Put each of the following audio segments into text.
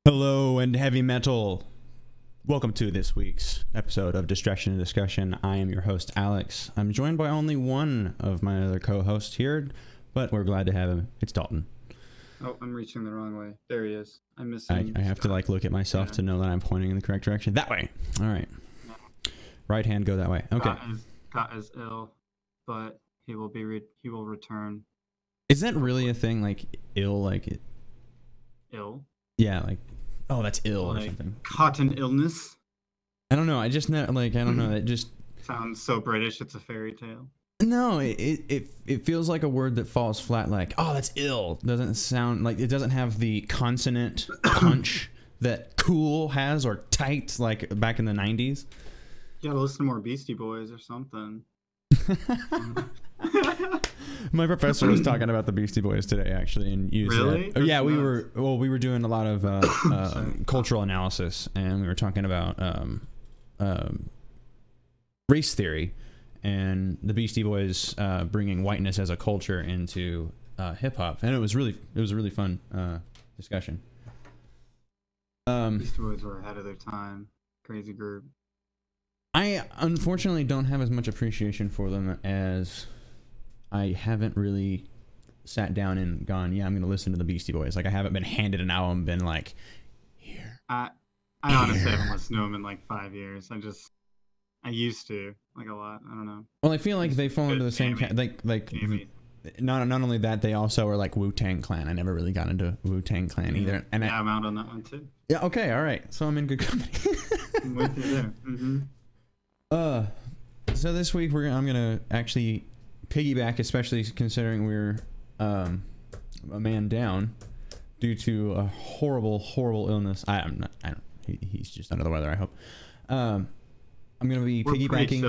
Hello and heavy metal. Welcome to this week's episode of Distraction and Discussion. I am your host, Alex. I'm joined by only one of my other co-hosts here, but we're glad to have him. It's Dalton. Oh, I'm reaching the wrong way. There he is. I'm missing. I have to look at myself to know that I'm pointing in the correct direction. That way. All right. Right hand, go that way. Okay. Scott is ill, but he will return. Is that really a thing? Like ill? Like it? Ill? Yeah. Like, oh, that's ill like or something. Cotton illness. I don't know. I just know. Like, I don't know. It just sounds so British. It's a fairy tale. No, it feels like a word that falls flat. Like, oh, that's ill. Doesn't sound like, it doesn't have the consonant punch that cool has, or tight, like back in the 90s. You gotta listen to more Beastie Boys or something. My professor was talking about the Beastie Boys today, actually, and used really? that. Yeah, we were doing a lot of cultural analysis, and we were talking about race theory and the Beastie Boys bringing whiteness as a culture into hip hop, and it was a really fun discussion. Beastie Boys were ahead of their time. Crazy group. I unfortunately don't have as much appreciation for them, as I haven't really sat down and gone, yeah, I'm going to listen to the Beastie Boys. Like, I haven't been handed an album, been like, here. I honestly haven't listened to them in like 5 years. I used to, like, a lot. I don't know. Well, I feel like they fall into the same not only that, they also are like Wu-Tang Clan. I never really got into Wu-Tang Clan either. And yeah, I'm out on that one too. Yeah, okay, all right. So I'm in good company. I'm with you there. Mm-hmm. So this week I'm gonna actually piggyback, especially considering we're a man down due to a horrible illness. He's just under the weather, I hope. I'm gonna be piggybacking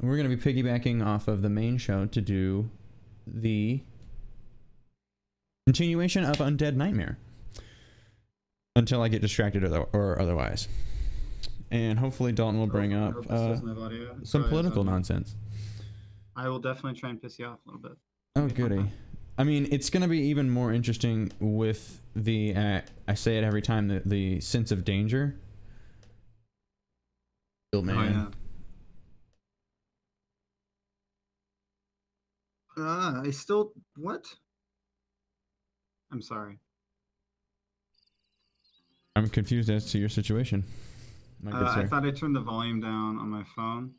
we're gonna be piggybacking off of the main show to do the continuation of Undead Nightmare until I get distracted or otherwise. And hopefully Dalton will bring up some political nonsense. I will definitely try and piss you off a little bit. Oh, goody. I mean, it's going to be even more interesting with the, I say it every time, the sense of danger. Oh, man. Oh, yeah. What? I'm sorry. I'm confused as to your situation. I thought I turned the volume down on my phone,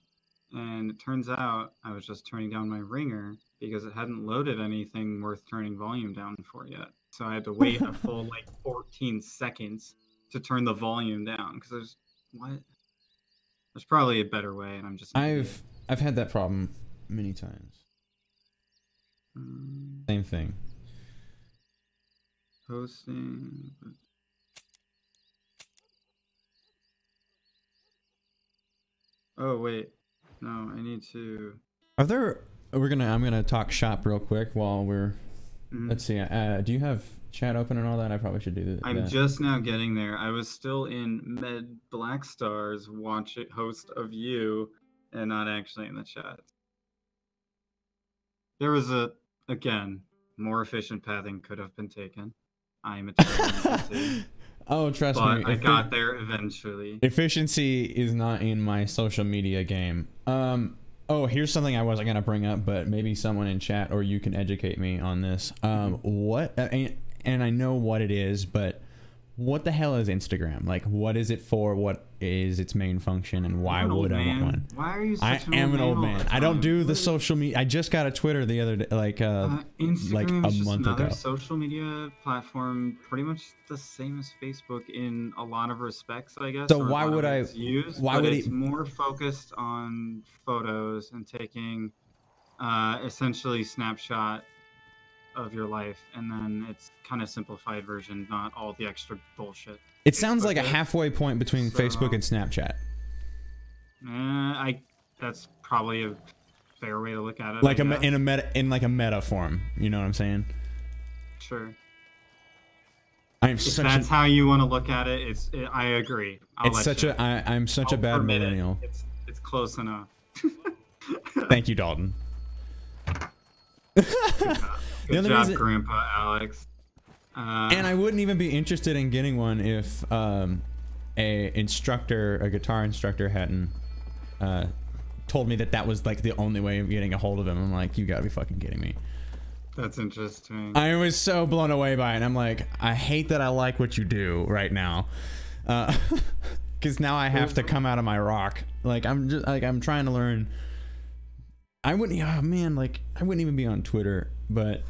and it turns out I was just turning down my ringer because it hadn't loaded anything worth turning volume down for yet. So I had to wait a full 14 seconds to turn the volume down because there's probably a better way, and I'm just I've had that problem many times. Same thing. Posting. Oh wait, no, I need to. I'm gonna talk shop real quick while we're. Let's see. Do you have chat open and all that? I probably should do that. I'm just now getting there. I was still in Med Blackstar's host of you, and not actually in the chat. There was again, more efficient pathing could have been taken. I am a terrible Oh, trust me. I got there eventually. Efficiency is not in my social media game. Oh, here's something I wasn't going to bring up, but maybe someone in chat or you can educate me on this. What, and I know what it is, but what the hell is Instagram? Like, what is it for? What is its main function? And why would I want one? Why are you such I am an old man. I don't do the social media. I just got a Twitter the other day, Instagram a is just month another ago. social media platform, pretty much the same as Facebook in a lot of respects, I guess. So why would I use? Why would it's more focused on photos and taking essentially snapshot of your life, and then it's kind of simplified version, not all the extra bullshit. It sounds like a halfway point between Facebook and Snapchat. That's probably a fair way to look at it. Like in a meta form, you know what I'm saying? Sure. If that's how you want to look at it, I agree. I'm such a bad millennial. It's close enough. Thank you, Dalton. Good job, Grandpa Alex. And I wouldn't even be interested in getting one if a guitar instructor hadn't told me that was like the only way of getting a hold of him. I'm like, you gotta be fucking kidding me. That's interesting. I was so blown away by it. I'm like, I hate that I like what you do right now. Because now I have to come out of my rock. Like, I'm trying to learn. I wouldn't even be on Twitter, but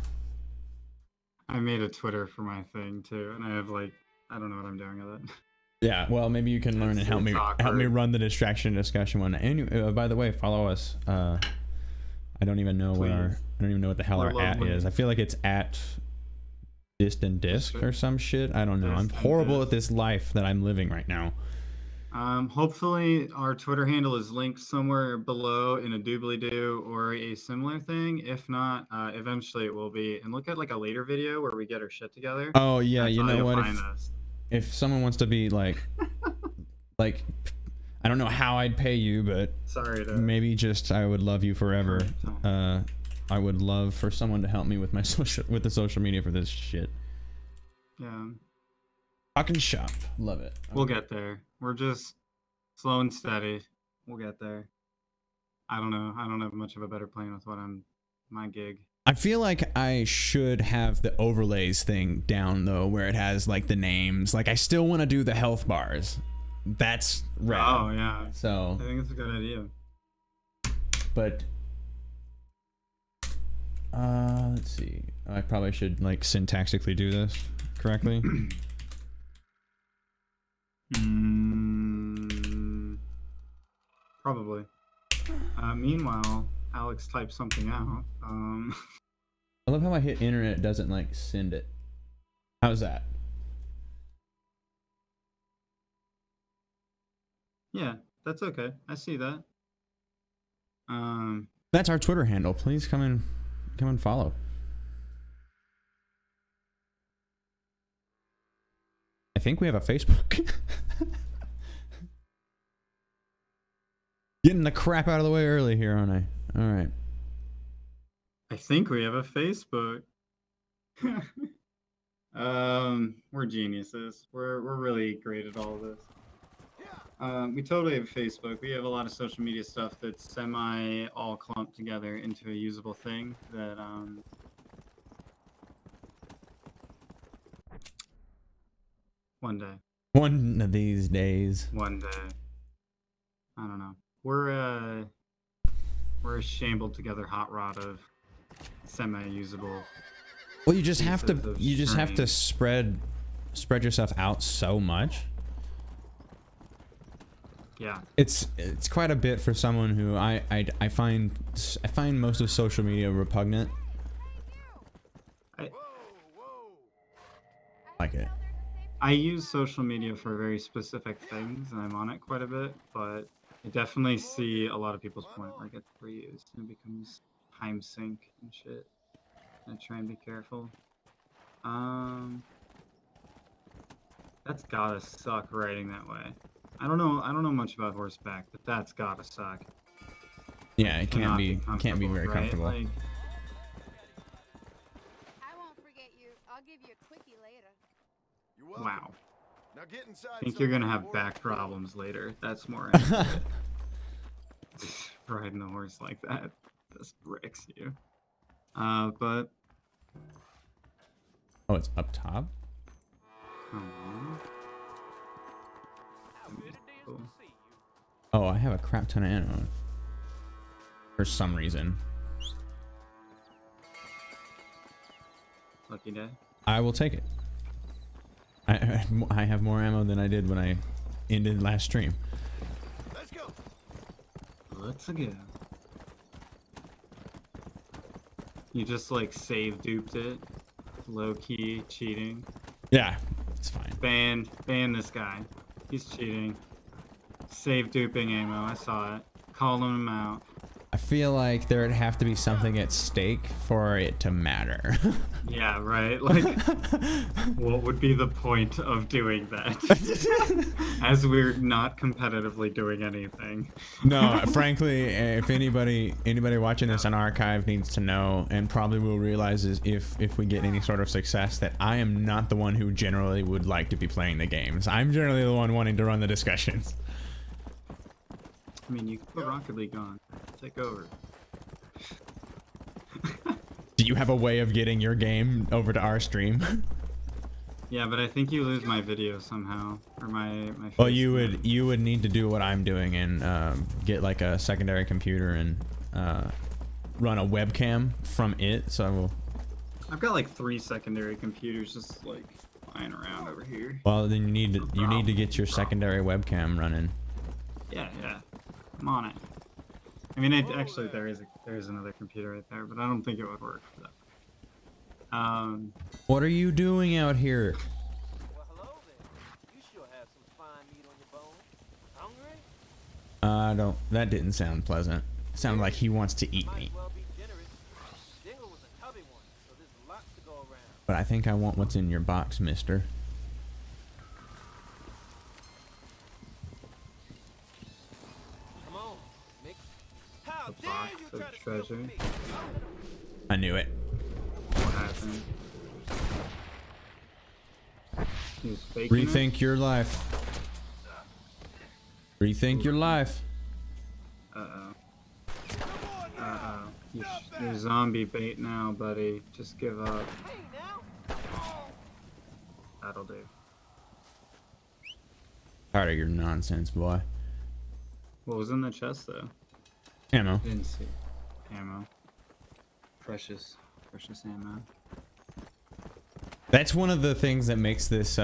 I made a Twitter for my thing too, and I have like, I don't know what I'm doing with it. Yeah, well, maybe you can learn and help me run the distraction discussion one. And by the way, follow us. I don't even know what the hell our @ is. I feel like it's at Distant Disc or some shit. I don't know. I'm horrible at this life that I'm living right now. Hopefully our Twitter handle is linked somewhere below in a doobly-doo or a similar thing. If not, eventually it will be. And look at like a later video where we get our shit together. Oh yeah, you know what? If someone wants to be like, I don't know how I'd pay you, but maybe just I would love you forever. I would love for someone to help me with the social media for this shit. Yeah. Fucking shop. Love it. We'll get there. We're just slow and steady. We'll get there. I don't know. I don't have much of a better plan with my gig. I feel like I should have the overlays thing down though, where it has like the names. Like I still want to do the health bars. That's rad. Oh yeah. So I think it's a good idea. But let's see. I probably should like syntactically do this correctly. Probably. Meanwhile, Alex typed something out. I love how I hit enter and it doesn't like send it. How's that? Yeah, that's okay. I see that. That's our Twitter handle. Please come and follow. I think we have a Facebook. Getting the crap out of the way early here, aren't I? All right. I think we have a Facebook. We're geniuses. We're really great at all of this. We totally have Facebook. We have a lot of social media stuff that's semi all clumped together into a usable thing that one day. One of these days. One day. I don't know. We're a shambled together hot rod of semi-usable. Well, you just have to spread yourself out so much. Yeah. It's quite a bit for someone who I find most of social media repugnant. Like it. I use social media for very specific things, and I'm on it quite a bit, but I definitely see a lot of people's point where it gets reused and it becomes time sink and shit. I try and be careful. That's gotta suck riding that way. I don't know much about horseback, but that's gotta suck. Yeah, it can't be very comfortable. Like, I won't forget you. I'll give you a quickie later. wow. Now get inside. I think you're gonna have back problems later. That's more riding a horse like that just wrecks you. But oh, it's up top. Cool. Oh, I have a crap ton of ammo for some reason. Lucky day. I will take it. I have more ammo than I did when I ended last stream. Let's go. Let's go. You just like save duped it. Low key cheating. Yeah, it's fine. Ban this guy. He's cheating. Save duping ammo. I saw it. Calling him out. feel like there'd have to be something at stake for it to matter. Yeah, right. Like, what would be the point of doing that? As we're not competitively doing anything. No, frankly, if anybody watching this on archive needs to know, and probably will realize is if we get any sort of success, that I am not the one who generally would like to be playing the games. I'm generally the one wanting to run the discussions. I mean, you can put Rocket League on. Take over. Do you have a way of getting your game over to our stream? Yeah, but I think you lose my video somehow, or my. Well, you would need to do what I'm doing and get like a secondary computer and run a webcam from it. So I've got like 3 secondary computers just like lying around over here. well, then you need to get your secondary webcam running. Yeah, I'm on it. I mean, actually there is another computer right there, but I don't think it would work for that. What are you doing out here? Well, hello there. You sure have some fine meat on your bone. Hungry? That didn't sound pleasant. It sounded like he wants to eat Might me. as well be generous. Dingle was a tubby one, so there's lots to go around. But I think I want what's in your box, mister. Come on, Mick. How The dare box you of try to steal from treasure. me? I knew it. What happened? He was faking it? Rethink your life. Rethink your life. Uh-oh. Uh-oh. You're zombie bait now, buddy. Just give up. Hey now. That'll do. Tired of your nonsense, boy. What was in the chest, though? Ammo. Didn't see. Ammo. Precious ammo. That's one of the things that makes this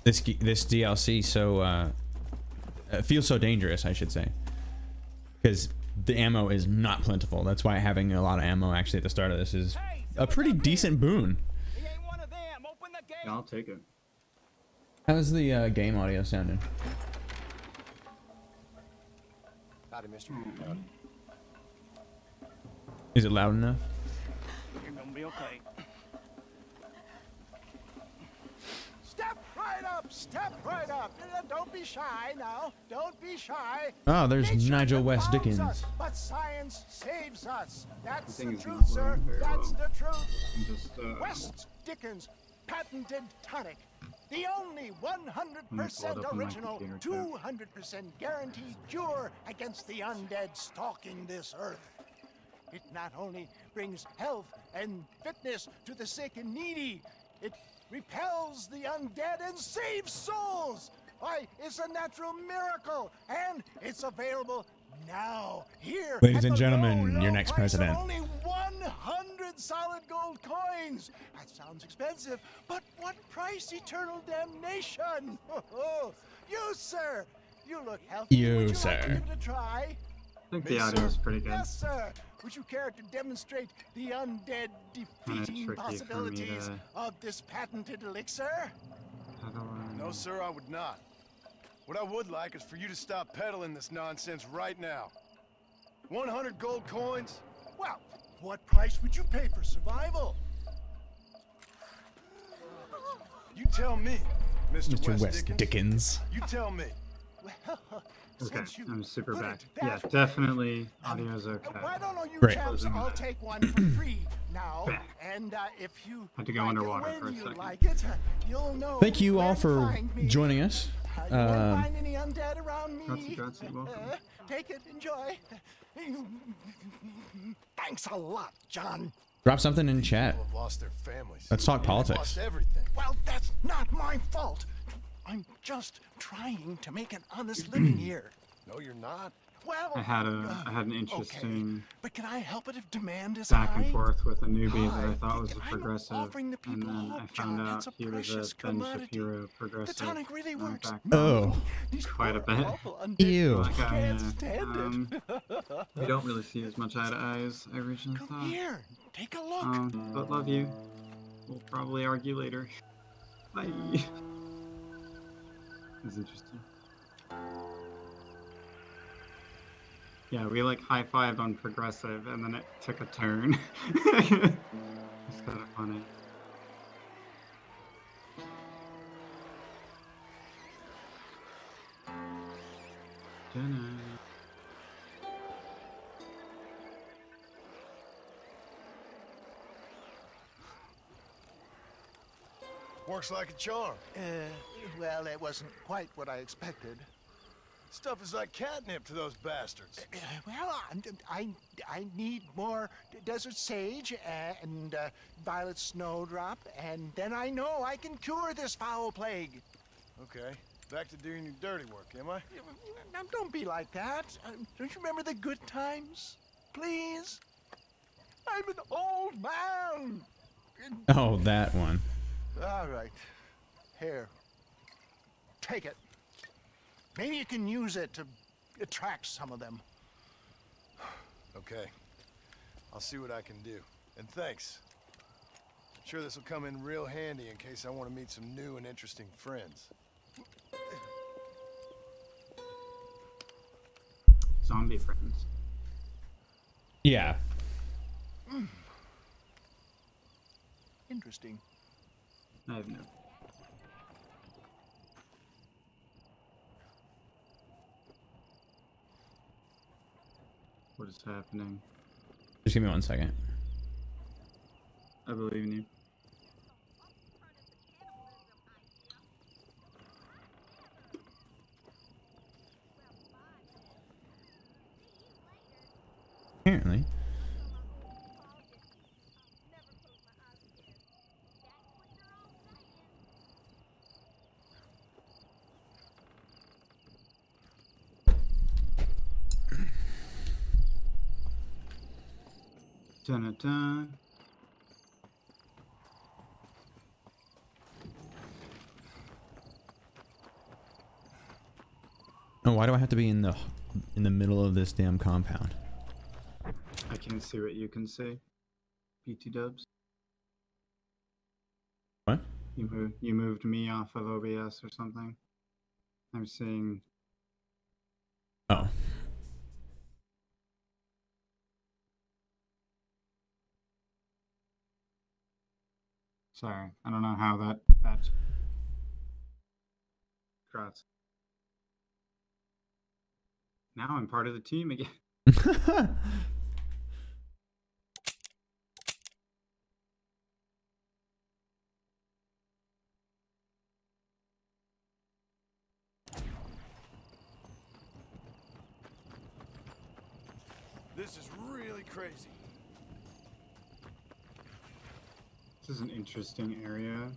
this DLC so feels so dangerous, I should say, because the ammo is not plentiful. That's why having a lot of ammo actually at the start of this is a pretty decent boon. He ain't one of them. Open the gate. Yeah, I'll take it. How's the game audio sounding? Howdy, mister. Is it loud enough? You're gonna be okay. Step right up! Step right up! Don't be shy now. Don't be shy. Oh, there's Nature Nigel West confounds Dickens. us, but science saves us. That's The thing the is truth, not sir. loading very That's well. the truth. I'm just, West Dickens patented tonic. The only Let me pull it 100% up on my original, computer, too. 200% guaranteed cure against the undead stalking this earth. It not only brings health and fitness to the sick and needy, it repels the undead and saves souls. Why, it's a natural miracle, and it's available now, here. Ladies at and the gentlemen, low, your low next price of president. Only 100 solid gold coins. That sounds expensive, but what price eternal damnation? You, sir, you look healthy. You, Would you sir. like to give it a try? I think the audio is pretty good. Yes, sir. Would you care to demonstrate the undead defeating tricky for me possibilities to- of this patented elixir? How do I... No, sir, I would not. What I would like is for you to stop peddling this nonsense right now. 100 gold coins? Well, what price would you pay for survival? You tell me, Mr. Mr. West Dickens. Dickens. You tell me. Well, Okay, since you I'm super put it back. that Yeah, way, definitely audio's okay. Why don't all you Great. chaps all take one for free now? Back. And if you Had to go like it underwater when for a you second. like it, you'll know Thank you all where to for find me. joining us. You won't find any undead around me. Grazie, welcome. Take it, enjoy. Thanks a lot, John. Drop something in chat. People have lost their families. Let's talk They've politics. lost everything. Well, that's not my fault. I'm just trying to make an honest living here. No, you're not. Well, I had an interesting okay. But can I help it if demand is back high? and forth with a newbie that I Hi, thought was a I'm progressive, offering the and people then I hope, found John. out It's a he was precious a Ben commodity. Shapiro The progressive. tonic really works. back Oh. These Quite a poor, bit. awful undead Ew. folks Like, can't stand we don't really see as much eye to eye as I originally it. Come thought. here, take a look. But love you. We'll probably argue later. Bye. It's interesting. Yeah, we like high-fived on progressive, and then it took a turn. It's kind of funny. Works like a charm. Well, it wasn't quite what I expected. Stuff is like catnip to those bastards. Well, I need more desert sage and violet snowdrop, and then I know I can cure this foul plague. Okay, back to doing your dirty work, am I? Now, don't be like that. Don't you remember the good times? Please? I'm an old man. Oh, that one. All right. Here. Take it. Maybe you can use it to attract some of them. Okay. I'll see what I can do. And thanks. I'm sure this will come in real handy in case I want to meet some new and interesting friends. Zombie friends. Yeah. Interesting. I have no. What is happening? Just give me 1 second. I believe in you. Apparently. Dun-dun-dun. Oh, why do I have to be in the middle of this damn compound? I can't see what you can see. BT dubs. What? You moved me off of OBS or something. I'm seeing. Oh. Sorry, I don't know how that's. Congrats. Now I'm part of the team again. This is really crazy. This is an interesting area.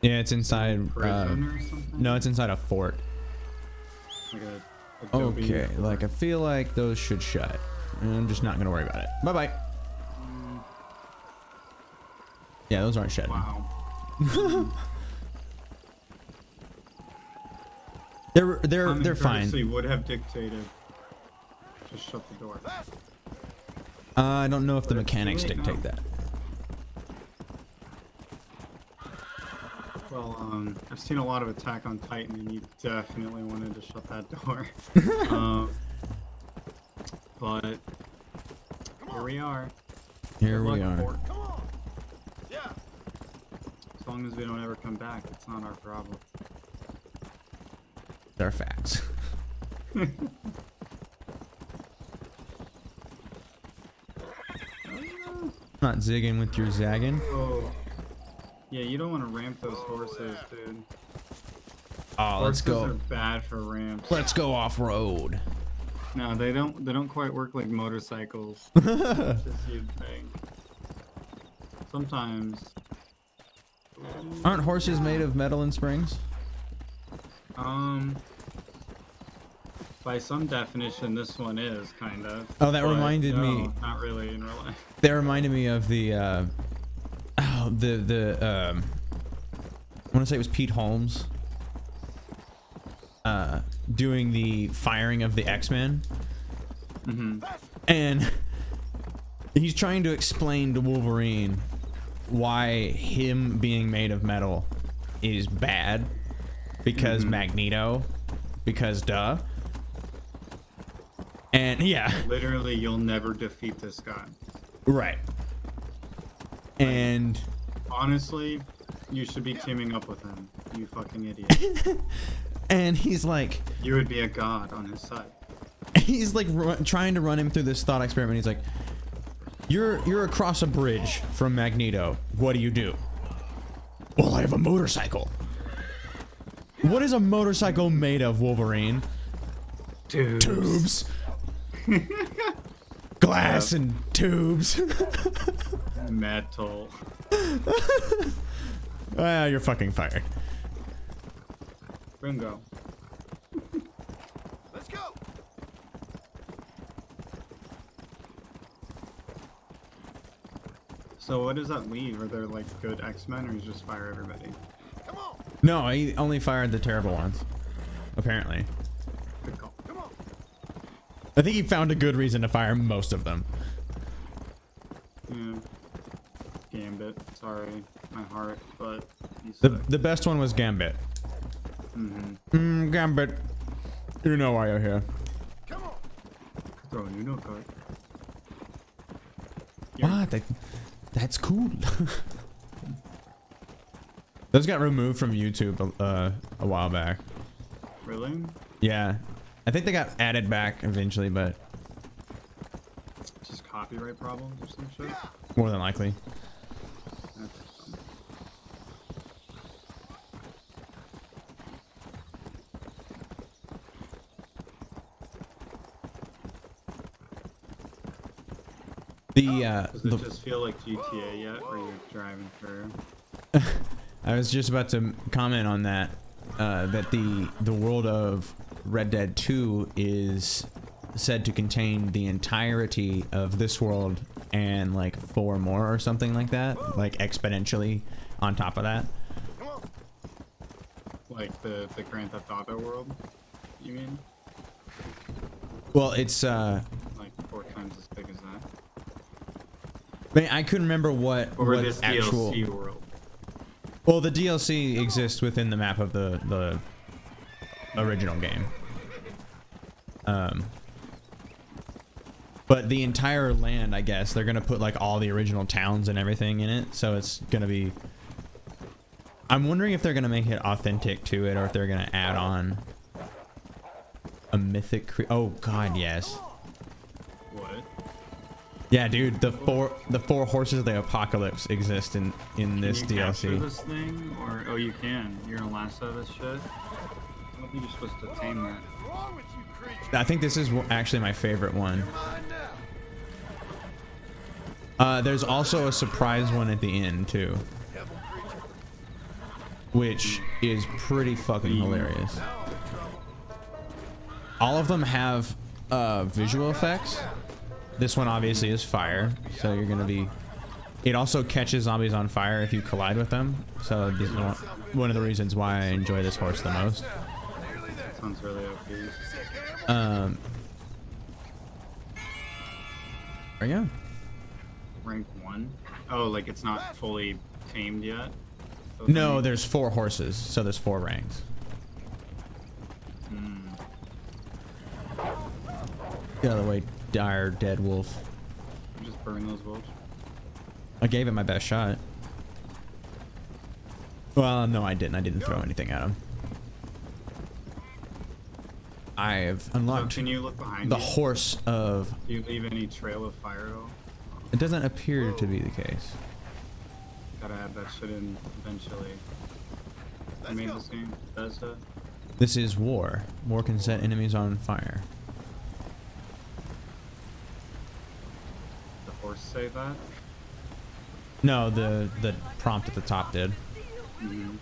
Yeah, it's inside. Prison or something? No, it's inside a fort. Like a Adobe Okay, fort. like I feel like those should shut. I'm just not gonna worry about it. Bye bye. Yeah, those aren't shutting. Wow. They're fine. Would have dictated. Just shut the door. I don't know if the mechanics Wait, dictate no. that. Well, I've seen a lot of Attack on Titan, and you definitely wanted to shut that door. But here we are. Here Good we luck, are. Fort. Come on! Yeah! As long as we don't ever come back, it's not our problem. They're facts. Not zigging with your zagging. Oh. Yeah, you don't want to ramp those horses, dude. Oh, let's Horses go. are bad for ramps. Let's go off road. No, they don't. They don't quite work like motorcycles. Just you'd think. Sometimes. Aren't horses made of metal and springs? By some definition, this one is kind of. Oh, that but reminded me. no, not really in real life. That reminded me of the I want to say it was Pete Holmes doing the firing of the X-Men. And he's trying to explain to Wolverine why him being made of metal is bad because Magneto, because duh. And yeah, Literally, you'll never defeat this guy. right. And Honestly, you should be teaming up with him. You fucking idiot. and he's like, You would be a god on his side. he's like trying to run him through this thought experiment. He's like, you're across a bridge from Magneto. What do? Well, I have a motorcycle. What is a motorcycle made of, Wolverine? Tubes. Glass and tubes. Metal. Ah, you're fucking fired. Bingo. Let's go. So what does that leave? Are there like good X-Men, or you just fire everybody? Come on. No, he only fired the terrible ones. Apparently. Good call. Come on. I think he found a good reason to fire most of them. Yeah. Gambit. Sorry, my heart, but he's The best one was Gambit. Gambit. You know why you're here. Come on. throw a Nuno card. Ah, that's cool. Those got removed from YouTube a while back. Really? Yeah, I think they got added back eventually, but Just copyright problems or some shit? more than likely. That's fun. Does it just feel like GTA yet, where you're driving through? I was just about to comment on that. That the world of Red Dead 2 is said to contain the entirety of this world and like 4 more or something like that, like exponentially on top of that. Like the Grand Theft Auto world, you mean? Well, it's Like 4 times as big as that? man, I couldn't remember what Or this actual DLC world? Well, the DLC exists within the map of the original game. But the entire land, I guess, they're gonna put like all the original towns and everything in it, so it's gonna be. I'm wondering if they're gonna make it authentic to it, or if they're gonna add on a mythic. Oh God, yes. What? Yeah, dude, the four horses of the apocalypse exist in this Can you capture DLC. this thing? Or, oh, you can. You're gonna lasso this shit? I don't think you're supposed to tame that. What's wrong with you, creature? I think this is actually my favorite one. You're mine now. There's also a surprise one at the end too, Devil creature. which is pretty fucking hilarious. Now I'm in trouble. All of them have visual effects. This one obviously is fire, so you're gonna be. It also catches zombies on fire if you collide with them. So this is one of the reasons why I enjoy this horse the most. Nearly there. Sounds really OP. Sick animal. There you go. Rank 1? Oh, like it's not fully tamed yet? So No, then- there's 4 horses, so there's 4 ranks. Get out of the way, dire dead wolf. You just burn those wolves? I gave it my best shot. Well, no, I didn't. I didn't throw anything at him. I've So unlocked can you look behind the you? horse of. Do you leave any trail of fire at all? It doesn't appear to be the case. Gotta add that shit in eventually. I made this game. Bethesda. This is war. War can set enemies on fire. The horse say that? No, the prompt at the top did. Mm-hmm.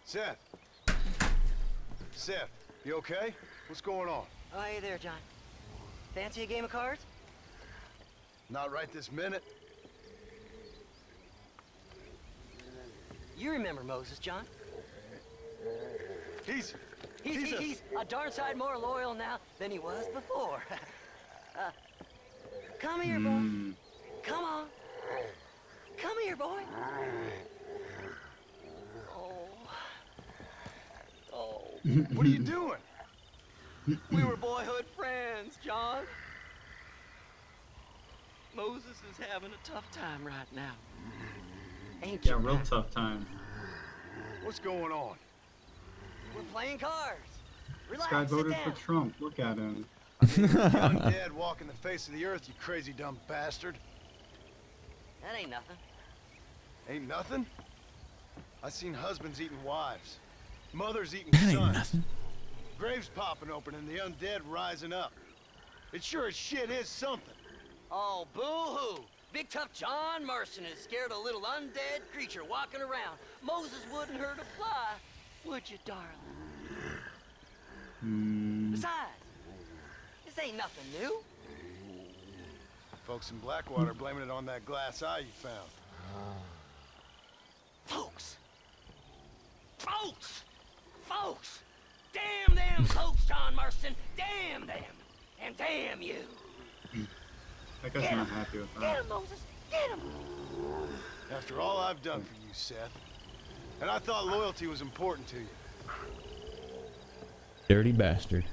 Seth. Seth, you okay? What's going on? Oh, hey there, John. Fancy a game of cards? Not right this minute. You remember Moses, John. He's He's a darn sight more loyal now than he was before. Come here, boy. Come on. Come here, boy. Oh. Oh. What are you doing? We were boyhood friends, John. Moses is having a tough time right now. Ain't you? Yeah, real tough time. What's going on? We're playing cards. This Relax, guy sit voted down. for Trump. Look at him. Undead walking the face of the earth, you crazy dumb bastard. That ain't nothing. Ain't nothing? I seen husbands eating wives, mothers eating That ain't sons, nothing. graves popping open and the undead rising up. It sure as shit is something. Oh, boo-hoo. Big tough John Marston is scared a little undead creature walking around. Moses wouldn't hurt a fly, would you, darling? Besides, this ain't nothing new. Folks in Blackwater blaming it on that glass eye you found. Folks! Damn them folks, John Marston! Damn them! And damn you! I guess I'm not happy with Get that. him, Moses! Get him! After all I've done for you, Seth. And I thought loyalty was important to you. Dirty bastard.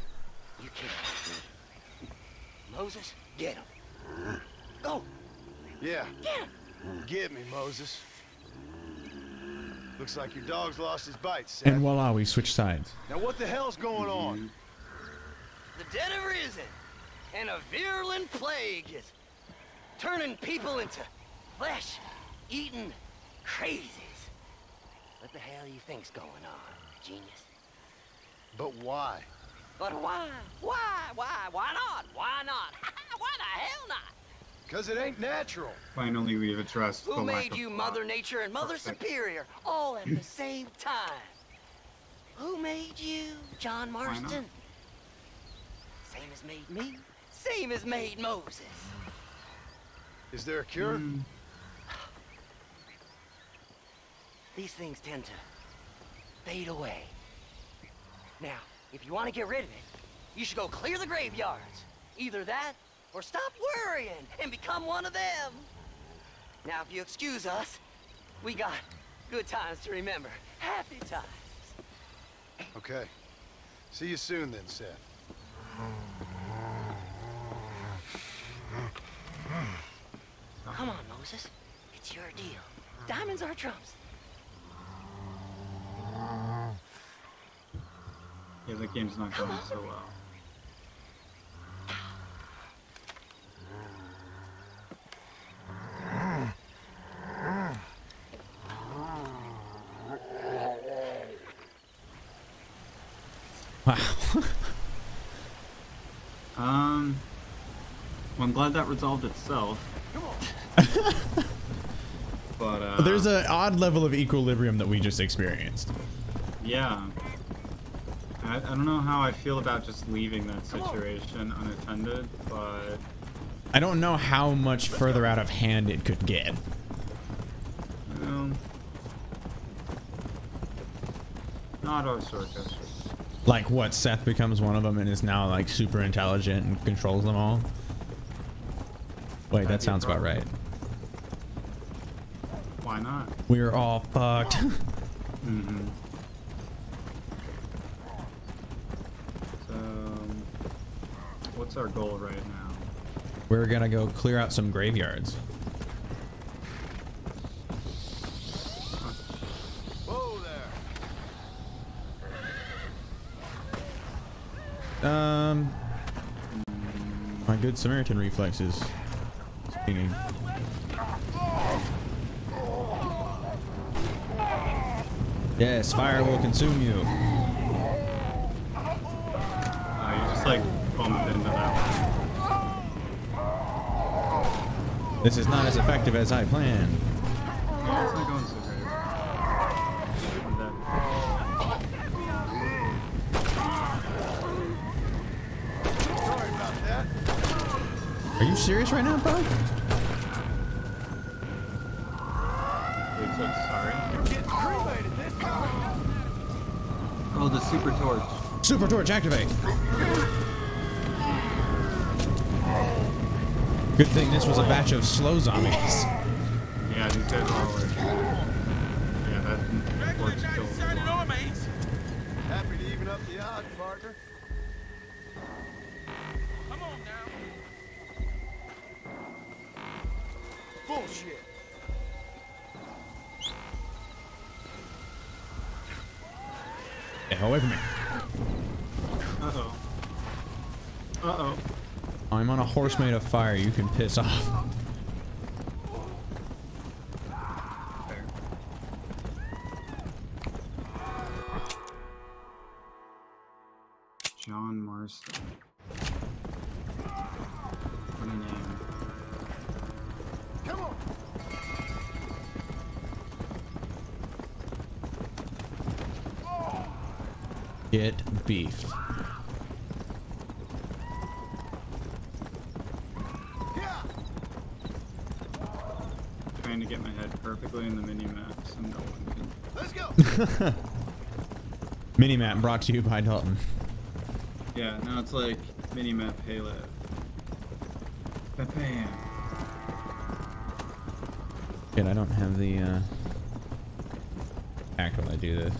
You can't. Moses, get him. Go! Yeah, Get him! get me, Moses. Looks like your dog's lost his bite, Seth. And voila, we switch sides. Now what the hell's going on? The dead have risen, and a virulent plague is turning people into flesh-eating crazies. What the hell you think's going on, genius? But why? But why? Why not? Why not? Why the hell not? Because it ain't natural. Finally, we've addressed the Who lack made of you plot. Mother Nature and Mother Superior all at the same time? Who made you, John not? Marston? Same as made me. Same as made Moses. Is there a cure? These things tend to fade away. Now, if you want to get rid of it, you should go clear the graveyards. Either that, or stop worrying and become one of them. Now, if you excuse us, we got good times to remember. Happy times. Okay. See you soon then, Seth. Come on, Moses. It's your deal. Diamonds are trumps. Yeah, the game's not going so well. Wow. Well, I'm glad that resolved itself. But There's an odd level of equilibrium that we just experienced. yeah. I don't know how I feel about just leaving that situation unattended, but I don't know how much further out of hand it could get. not our circus. Like what, Seth becomes one of them and is now like super intelligent and controls them all? Wait, that sounds about right. Why not? We're all fucked. Mm-hmm. So, what's our goal right now? We're gonna go clear out some graveyards. Whoa there. My good Samaritan reflexes. Speaking. Yes, fire will consume you. You just like bumped into that one. This is not as effective as I planned. Yeah, it's not going so great. And then- Sorry about that. Are you serious right now, bro? Wait, so sorry. Getting cremated this time. Oh, the super torch. Super torch, activate. Good thing this was a batch of slow zombies. Yeah, these guys are all like. Yeah, that torch killed them. Happy to even up the odds, partner. Bullshit. Get away from me. Uh-oh. Uh-oh. I'm on a horse made of fire. You can piss off. Fair. John Marston. Funny name. Come on. Get beefed. Trying to get my head perfectly in the mini-map so no one can... Let's go. Minimap brought to you by Dalton. Yeah, now it's like mini-map Halo. Bam. Shit, I don't have the act when I do this.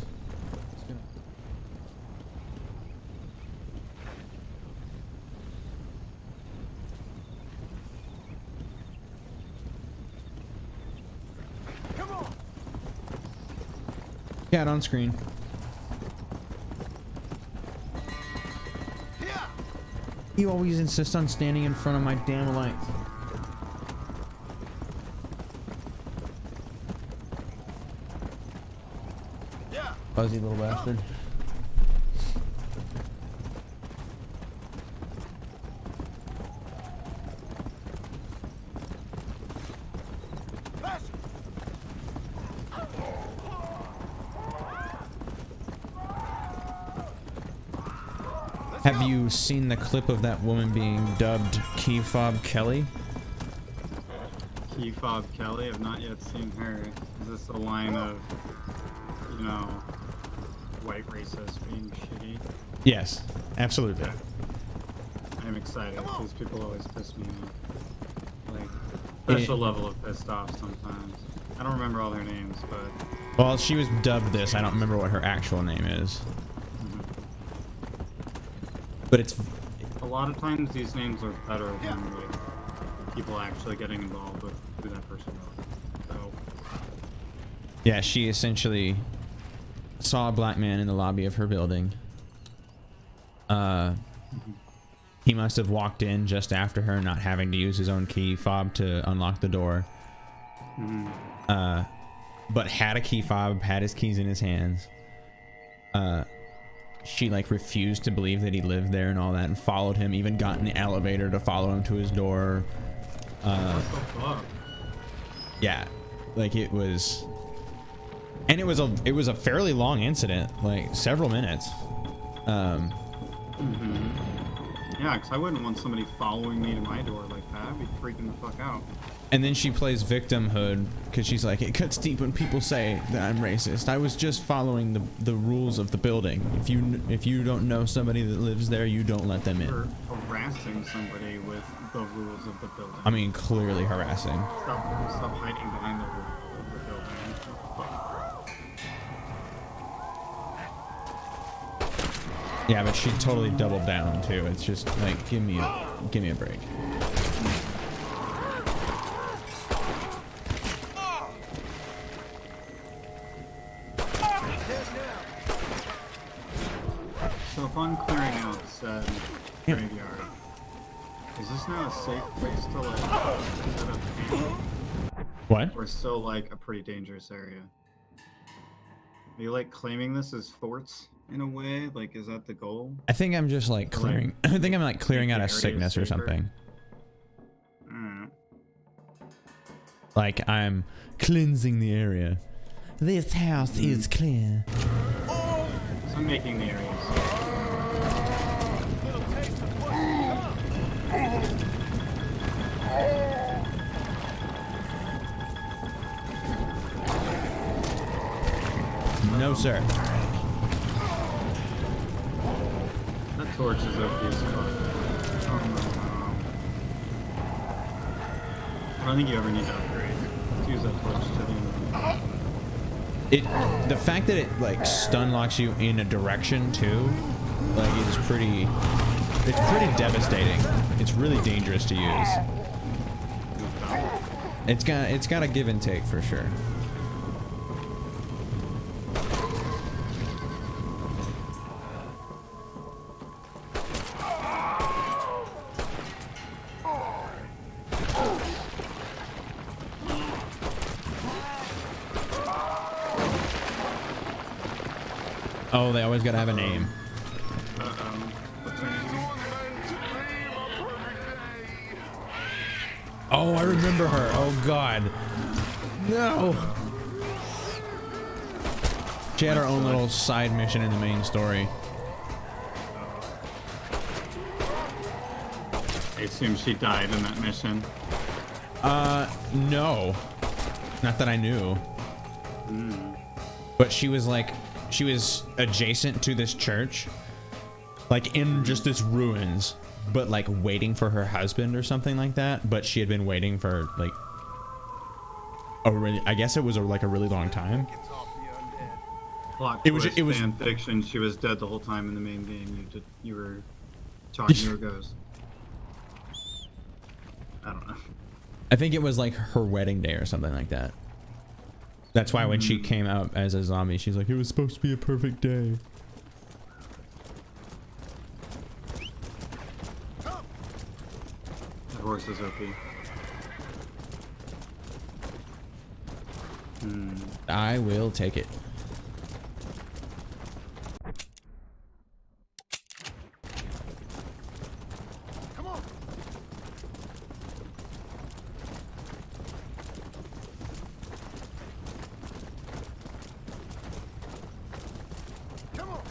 Come on. Cat on screen. Yeah. You always insist on standing in front of my damn lights. Yeah. Fuzzy little bastard. Faster. Have you seen the clip of that woman being dubbed Key Fob Kelly? Key Fob Kelly, I've not yet seen her. Is this a line of, you know, white racists being shitty? Yes, absolutely. I'm excited because people always piss me off. Like, special level of pissed off sometimes. I don't remember all their names, but... Well, she was dubbed this. I don't remember what her actual name is. But it's... A lot of times these names are better than like, people actually getting involved with who that person was. So... Yeah, she essentially saw a black man in the lobby of her building. He must have walked in just after her, not having to use his own key fob to unlock the door. But had a key fob, had his keys in his hands. She like refused to believe that he lived there and all that, and followed him, even got in the elevator to follow him to his door. What the fuck? Yeah, like it was, and it was a fairly long incident, like several minutes. Yeah, because I wouldn't want somebody following me to my door like that. I'd be freaking the fuck out. And then she plays victimhood because she's like, it cuts deep when people say that I'm racist. I was just following the rules of the building. If you don't know somebody that lives there, you don't let them in. Or harassing somebody with the rules of the building. I mean, clearly harassing. Stop hiding behind the rules of the building. Yeah, but she totally doubled down too. It's just like, give me a break. So if I'm clearing out said graveyard, is this now a safe place to like set up camp? What? Or still like a pretty dangerous area? Are you like claiming this as forts in a way? Like, is that the goal? I think I'm just like clearing. I think I'm like clearing out a sickness or something. Like I'm cleansing the area. This house is clear. So I'm making the area safe. No, sir. That torch is OP as fuck. Oh no. I don't think you ever need to upgrade. Let's use that torch to the The fact that it like stun locks you in a direction too, like it's pretty devastating. It's really dangerous to use. It's got a give and take for sure. Oh, they always gotta have a name. Oh, I remember her. Oh God. No. She had her own little side mission in the main story. I assume she died in that mission. No. Not that I knew. But she was like, she was adjacent to this church, like in just this ruins, but like waiting for her husband or something like that. But she had been waiting for like I guess it was like a really long time. It was fan fiction. She was dead the whole time in the main game. You were talking to her ghost. I don't know. I think it was like her wedding day or something like that. That's why when she came out as a zombie, she's like, it was supposed to be a perfect day. The horse is OP. I will take it. Come on. Come on.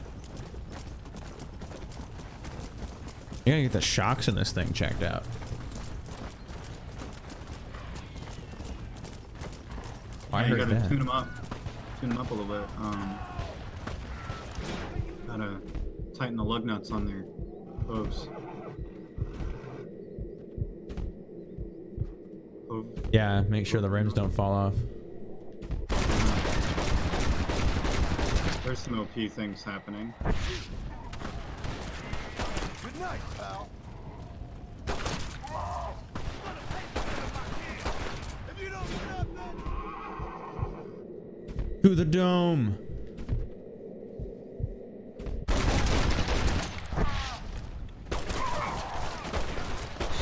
You gotta get the shocks in this thing checked out. Yeah, you gotta tune them up. Tune them up a little bit. Gotta tighten the lug nuts on their hooves. Yeah, make sure the rims don't fall off. There's some OP things happening. Good night, pal. If you don't stop that. To the dome.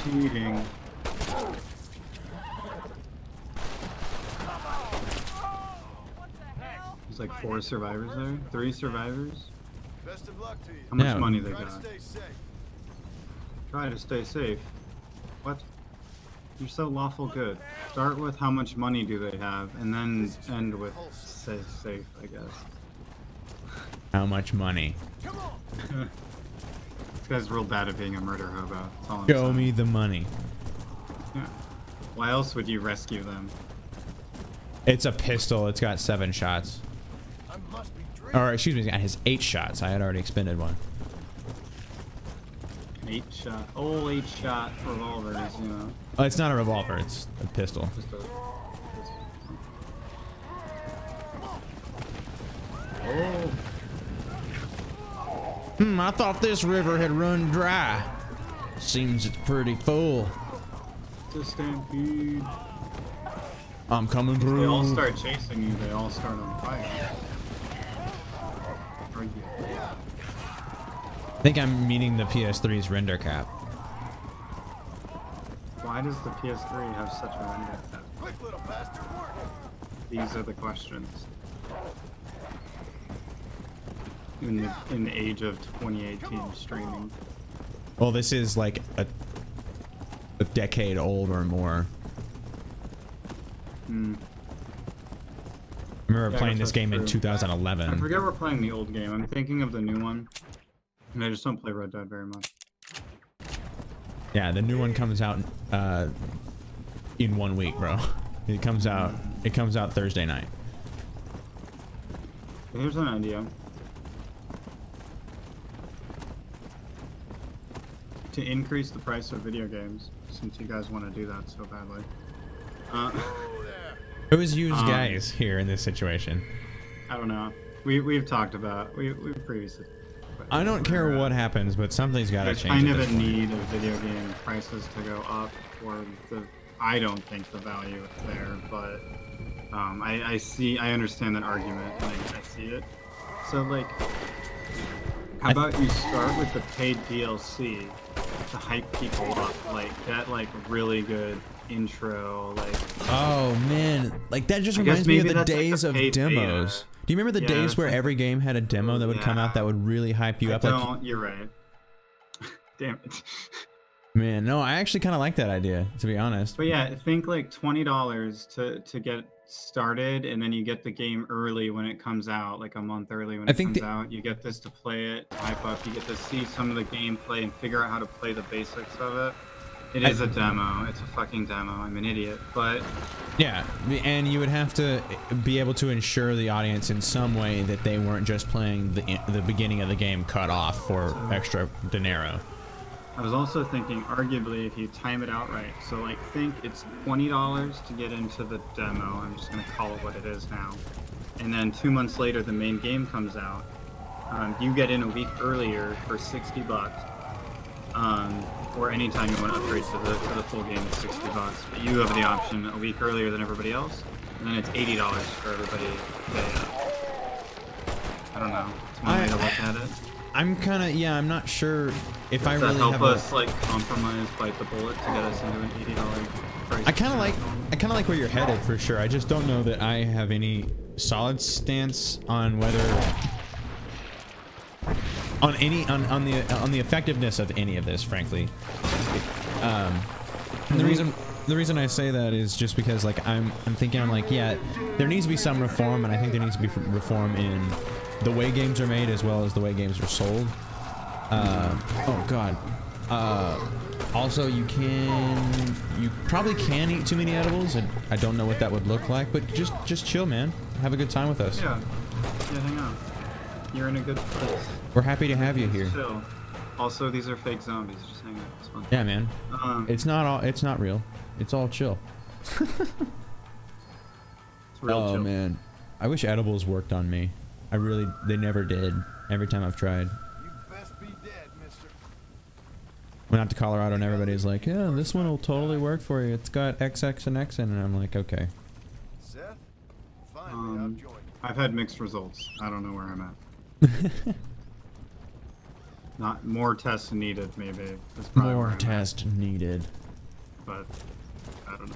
Cheating. There's like 4 survivors there? 3 survivors? Best of luck to you. How much Yeah. money they Try to got? stay safe. Try to stay safe. What? You're so lawful good. Start with how much money do they have, and then end with stay safe, I guess. How much money? Come on. This guy's real bad at being a murder hobo. That's all I'm Show saying. me the money. Yeah. Why else would you rescue them? It's a pistol. It's got 7 shots. I must be dreaming. Or excuse me, it has 8 shots. I had already expended one. 8-shot, old 8-shot revolvers, you know. Oh, it's not a revolver. It's a pistol. Just a, oh, I thought this river had run dry. Seems it's pretty full. it's a stampede. I'm coming They all through. start chasing you. They all start on fire. Or you- I think I'm meeting the PS3's render cap. Why does the PS3 have such a render cap? Quick little bastard work. These are the questions. In the age of 2018 streaming. Well, this is like a decade old or more. I remember Yeah, I playing guess this game that's in true. 2011. I forget we're playing the old game. I'm thinking of the new one. And I just don't play Red Dead very much. Yeah, the new one comes out in 1 week, bro. It comes out Thursday night. Here's an idea. To increase the price of video games, since you guys want to do that so badly. It was used guys here in this situation. I don't know. We've talked about we've previously. I don't care what happens, but something's got to There's change. kind at of a this point. need of video game prices to go up for the I don't think the value is there, but I understand that argument, and I see it. So like, how about you start with the paid DLC to hype people up, like that, like really good intro, like. Oh man, like that just reminds me of the days of demos. Beta. Do you remember the days where every game had a demo that would come out that would really hype you up? Like, you're right. Damn it. Man, no, I actually kind of like that idea, to be honest. But yeah, think like $20 to get started, and then you get the game early when it comes out, like a month early when it comes out. You get this to play it, hype up. You get to see some of the gameplay and figure out how to play the basics of it. It is a demo. It's a fucking demo. I'm an idiot, but yeah, and you would have to be able to ensure the audience in some way that they weren't just playing the beginning of the game cut off for extra dinero. I was also thinking, arguably, if you time it out right, so like think it's $20 to get into the demo. I'm just gonna call it what it is now, and then 2 months later the main game comes out. You get in a week earlier for $60. Or anytime you want to upgrade to the full game, it's $60. But you have the option a week earlier than everybody else, and then it's $80 for everybody to pay up. I don't know. It's one way to look at it. I'm kind of, yeah, I'm not sure if I Does really that help have us like compromise, bite the bullet to get us into an $80 price? I kind of like where you're headed for sure. I just don't know that I have any solid stance on whether on the effectiveness of any of this, frankly. And the reason I say that is just because like I'm thinking, I'm like, yeah, there needs to be some reform, and I think there needs to be reform in the way games are made as well as the way games are sold. Oh god. Also, you probably can eat too many edibles, and I don't know what that would look like, but just chill, man. Have a good time with us. Yeah, hang on. You're in a good place. We're happy to have you here. Chill. Also, these are fake zombies. Just hang out. It's fun. Yeah, man. It's not real. It's all chill. It's real chill. Man, I wish edibles worked on me. They never did. Every time I've tried. You best be dead, mister. Went out to Colorado and everybody's like, yeah, this one will totally work for you. It's got XX and X in it. And I'm like, okay. Seth, finally I've joined. I've had mixed results. I don't know where I'm at. Not more tests needed, maybe. More tests needed. But I don't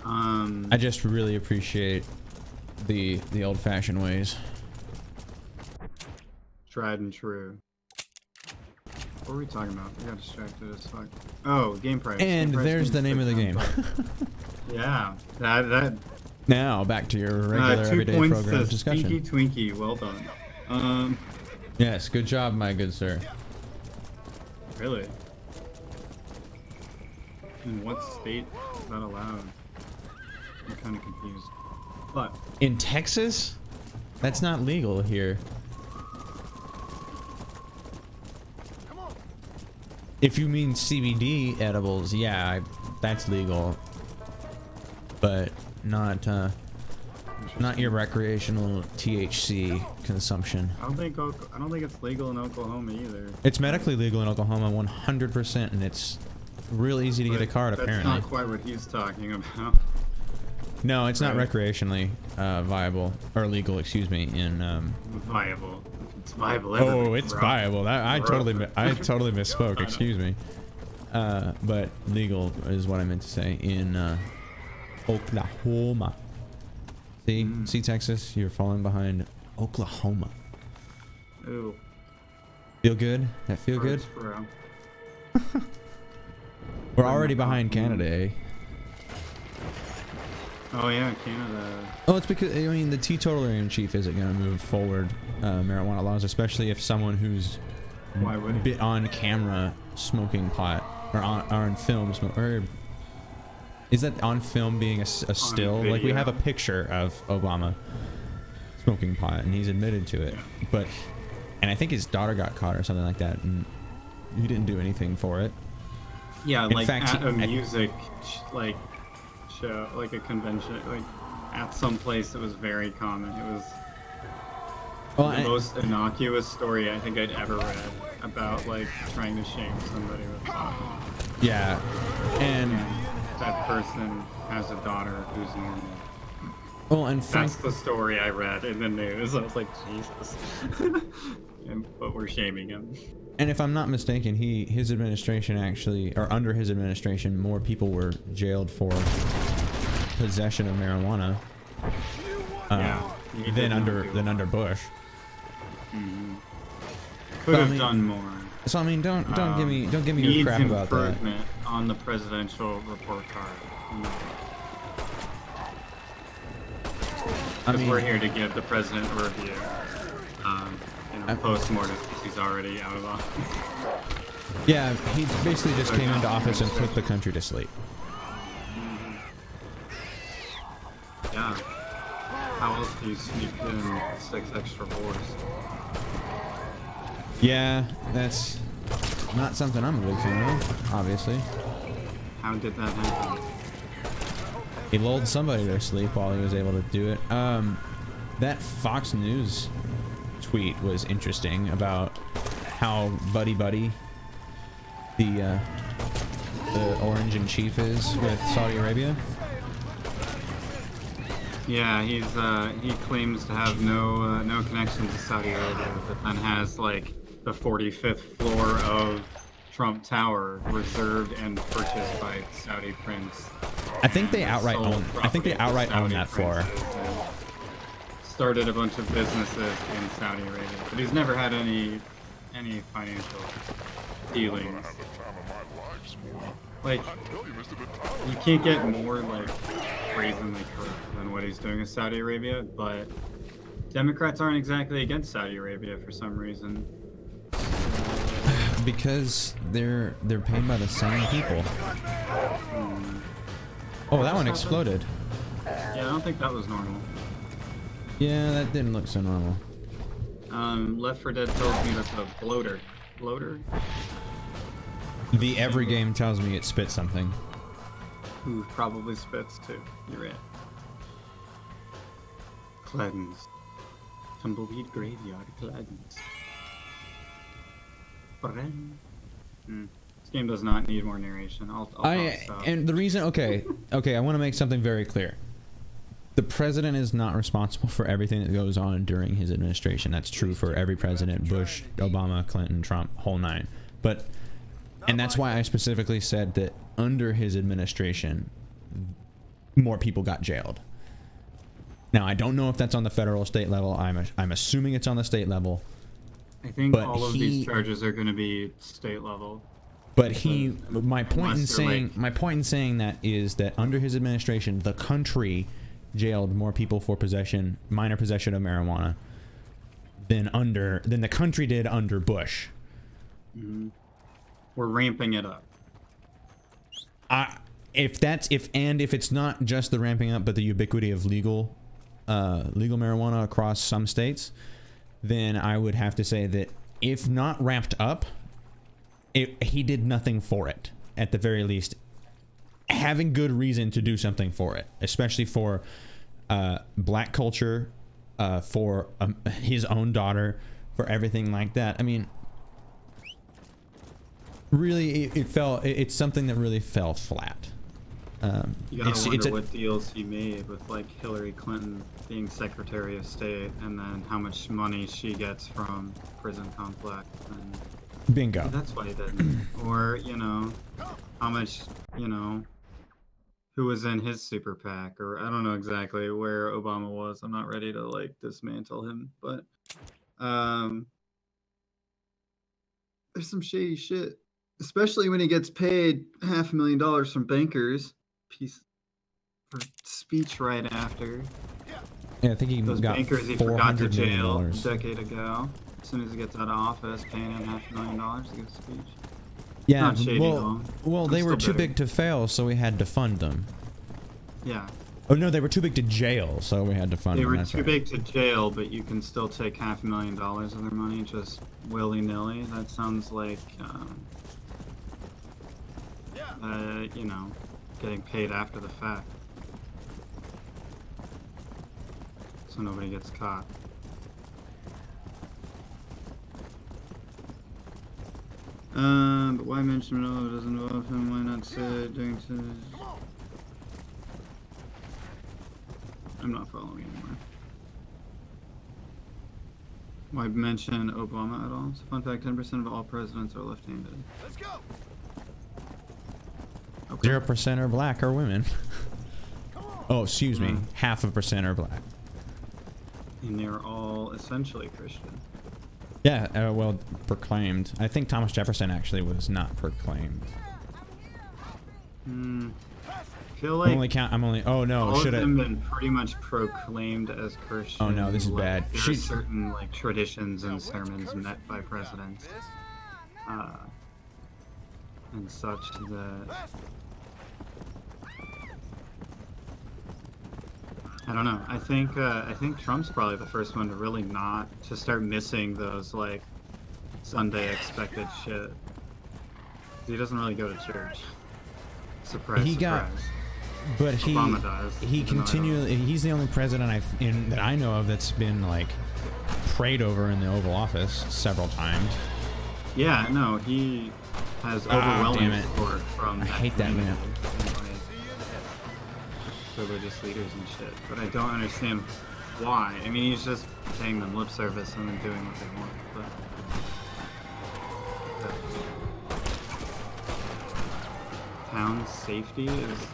know. I just really appreciate the old-fashioned ways. Tried and true. What were we talking about? We got distracted as fuck. Oh, game price. And there's the name of the game. Yeah, that. Now back to your regular 2 everyday points program to discussion. Stinky Twinkie, well done. Yes, good job, my good sir. Really? In what state is that allowed? I'm kind of confused. But in Texas, that's not legal here. If you mean CBD edibles, yeah, that's legal, but not your recreational THC consumption. I don't think it's legal in Oklahoma either. It's medically legal in Oklahoma 100%, and it's real easy to get a card apparently. That's not quite what he's talking about. No, it's not recreationally viable or legal, excuse me, in viable. It's viable. Oh, it's viable. I totally misspoke. Excuse me. But legal is what I meant to say in Oklahoma. See, Texas, you're falling behind Oklahoma. Ooh. Feel good? That feel good? We're already behind Canada, eh? Oh yeah, Canada. Oh, it's because, I mean, the teetotaler in chief isn't going to move forward marijuana laws, especially if someone who's on camera smoking pot, or on film or is that on film being a still? Like, we have a picture of Obama smoking pot, and he's admitted to it. But, and I think his daughter got caught or something like that, and he didn't do anything for it. Yeah, in fact, at a music show, like a convention, like at some place that was very common. It was the most innocuous story I think I'd ever read about like trying to shame somebody with pot. Yeah, and that person has a daughter who's normal. Well, and that's the story I read in the news. I was like, Jesus. But we're shaming him. And if I'm not mistaken, his administration actually, or under his administration, more people were jailed for possession of marijuana than under Bush. Mm-hmm. Could have done more. So I mean, don't give me your crap about that. Improvement on the presidential report card. Because we're here to give the president a review. Post-mortem, because he's already out of office. Yeah, he basically just came into office and put the country to sleep. Yeah. How else do you sneak in 6 extra wars? Yeah, that's not something I'm a big fan of, obviously. How did that happen? He lulled somebody to sleep while he was able to do it. That Fox News tweet was interesting about how buddy the orange in chief is with Saudi Arabia. Yeah, he claims to have no connection to Saudi Arabia, but then has like the 45th floor of Trump Tower reserved and purchased by Saudi prince. I think they outright own. I think they outright own that floor. Started a bunch of businesses in Saudi Arabia, but he's never had any financial dealings. Like, you can't get more like brazenly corrupt than what he's doing in Saudi Arabia, but Democrats aren't exactly against Saudi Arabia for some reason. Because they're paid by the same people. Oh, that one exploded. Yeah, I don't think that was normal. Yeah, that didn't look so normal. Left 4 Dead tells me that's a bloater. Bloater? The every game tells me it spits something. Who probably spits too. You're right. Cleanse. Tumbleweed graveyard cleanse. This game does not need more narration. And the reason, okay, I want to make something very clear. The president is not responsible for everything that goes on during his administration. That's true for every president: Bush, Obama, Clinton, Trump, whole nine. And that's why I specifically said that under his administration, more people got jailed. Now, I don't know if that's on the federal or state level. I'm assuming it's on the state level. I think all of these charges are going to be state level. But my point in saying that is that under his administration, the country jailed more people for minor possession of marijuana than the country did under Bush. Mm-hmm. We're ramping it up. If it's not just the ramping up, but the ubiquity of legal marijuana across some states, then I would have to say that if not ramped up, he did nothing for it. At the very least, having good reason to do something for it, especially for black culture, for his own daughter, for everything like that. I mean, really, it's something that really fell flat. You gotta wonder what deals he made with like Hillary Clinton being Secretary of State, and then how much money she gets from prison complex. And bingo. That's why he didn't. Or how much who was in his super PAC, or I don't know exactly where Obama was. I'm not ready to like dismantle him, but there's some shady shit, especially when he gets paid $500,000 from bankers. Piece for speech right after. Yeah, I think he those got bankers he forgot to jail a $400 decade ago. As soon as he gets out of office, paying him $500,000 to give a speech. Yeah, not shady, well, they were too big to fail, so we had to fund them. Yeah. Oh no, they were too big to jail, so we had to fund them. They were too big to jail, but you can still take $500,000 of their money just willy-nilly. That sounds like, getting paid after the fact. So nobody gets caught. But why mention it doesn't involve him? Why not say it during I'm not following anymore. Why mention Obama at all? So fun fact, 10% of all presidents are left-handed. Let's go. Okay. 0% are black or women. Oh, excuse me. 0.5% are black. And they're all essentially Christian. Yeah, well, proclaimed. I think Thomas Jefferson actually was not proclaimed. I feel like oh no, all should of I? them been pretty much proclaimed as Christian. Oh no, this is like, bad. There are certain like traditions and sermons met by presidents, and such that I don't know. I think Trump's probably the first one to really not to start missing those like Sunday expected shit. He doesn't really go to church. Surprise, surprise. But Obama does, he continually, he's the only president that I know of that's been like prayed over in the Oval Office several times. Yeah, no, he has overwhelming support from. I hate that man. Religious leaders and shit, but I don't understand why. I mean, he's just paying them lip service and then doing what they want. But town safety is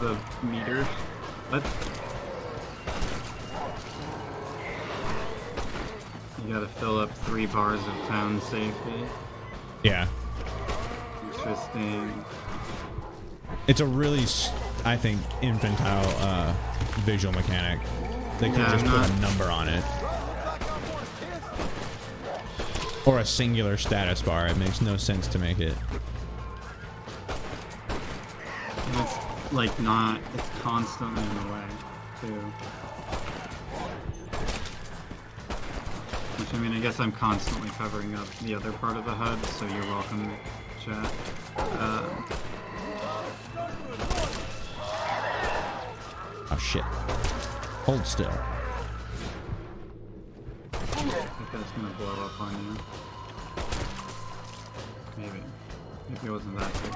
the meter. What? You gotta fill up 3 bars of town safety. Yeah. Interesting. It's a really, I think, infantile visual mechanic. They could just put a number on it. Or a singular status bar. It makes no sense to make it. And it's like not, it's constantly in the way, too. Which, I mean, I guess I'm constantly covering up the other part of the HUD, so you're welcome, chat. Oh shit. Hold still. I think that's gonna blow up on you. Maybe. Maybe it wasn't that big.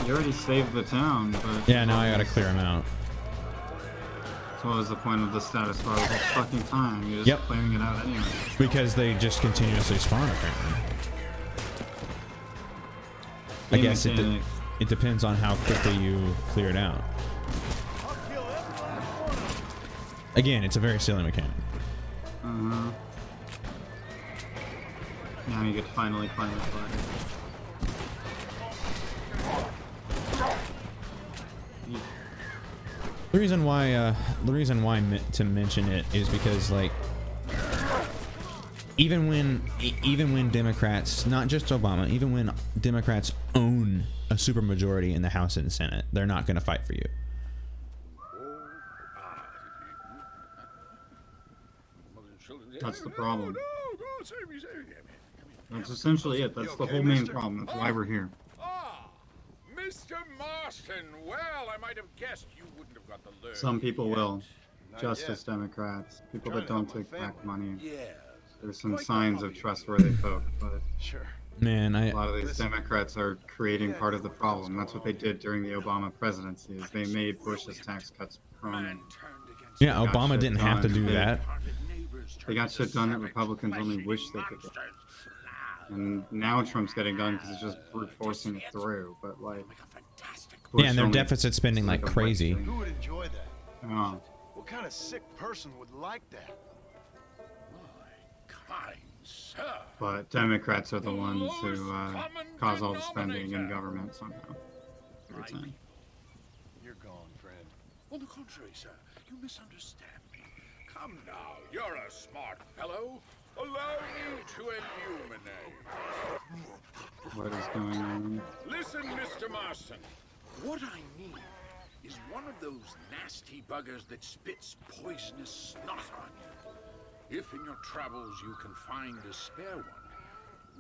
You already saved the town, but... Yeah, now I gotta clear him out. So what was the point of the status bar the whole fucking time? You're just clearing it out anyway. Because they just continuously spawn, apparently. I guess it depends on how quickly you clear it out. Again, it's a very silly mechanic. Uh-huh. Now you get to finally climb the fire. The reason why to mention it is because, like, even when Democrats, not just Obama, even when Democrats own a supermajority in the House and Senate, they're not going to fight for you. That's the problem. That's essentially it. That's the whole main problem. That's why we're here. Mr. Marston, well, I might have guessed you wouldn't have got the lure. Some people will. Justice Democrats. People that don't take back money. There's some signs of trustworthy folk, but man, a lot of these Democrats are creating part of the problem. That's what they did during the Obama presidency, is they made Bush's tax cuts permanent. Yeah, Obama didn't have to do that. They got shit done that Republicans only wish they could get. And now Trump's getting done because he's just brute forcing it through. But like, Bush yeah, and their deficit spending like crazy. Who would enjoy that? Oh. What kind of sick person would like that? Kind sir. But Democrats are the ones who cause all the spending in government somehow. Every time. You're gone, friend. On the contrary, sir, you misunderstand me. Come now, you're a smart fellow. Allow me to illuminate. What is going on? Listen, Mr. Marston. What I need is one of those nasty buggers that spits poisonous snot on you. If in your travels you can find a spare one,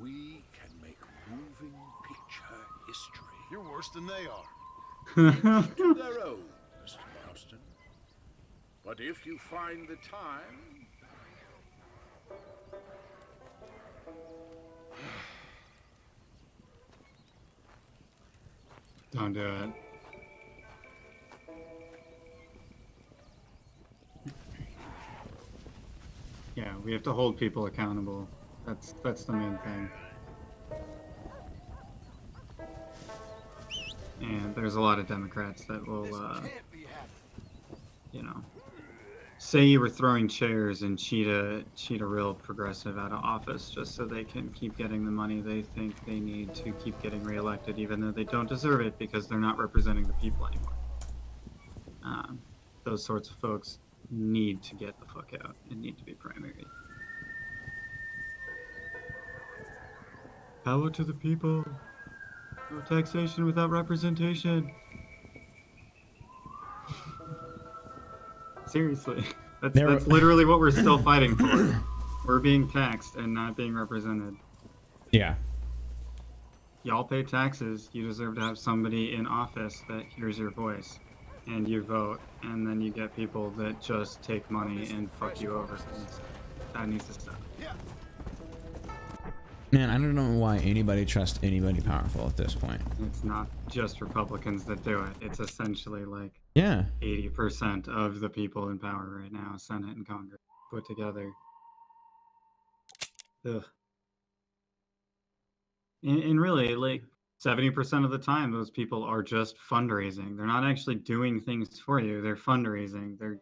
we can make moving picture history. You're worse than they are. To their own, Mr. Marston. But if you find the time... Don't do it. we have to hold people accountable. That's the main thing. And there's a lot of Democrats that will, you know, say you were throwing chairs and cheat a real progressive out of office just so they can keep getting the money they think they need to keep getting reelected, even though they don't deserve it because they're not representing the people anymore. Those sorts of folks need to get the fuck out and need to be primary. Power to the people. No taxation without representation. Seriously, that's literally what we're still fighting for. We're being taxed and not being represented. Yeah. Y'all pay taxes. You deserve to have somebody in office that hears your voice, and you vote, and then you get people that just take money and fuck you over. That needs to stop. Man, I don't know why anybody trusts anybody powerful at this point. It's not just Republicans that do it. It's essentially like 80% of the people in power right now, Senate and Congress, put together. Ugh. And really, like 70% of the time, those people are just fundraising. They're not actually doing things for you. They're fundraising. They're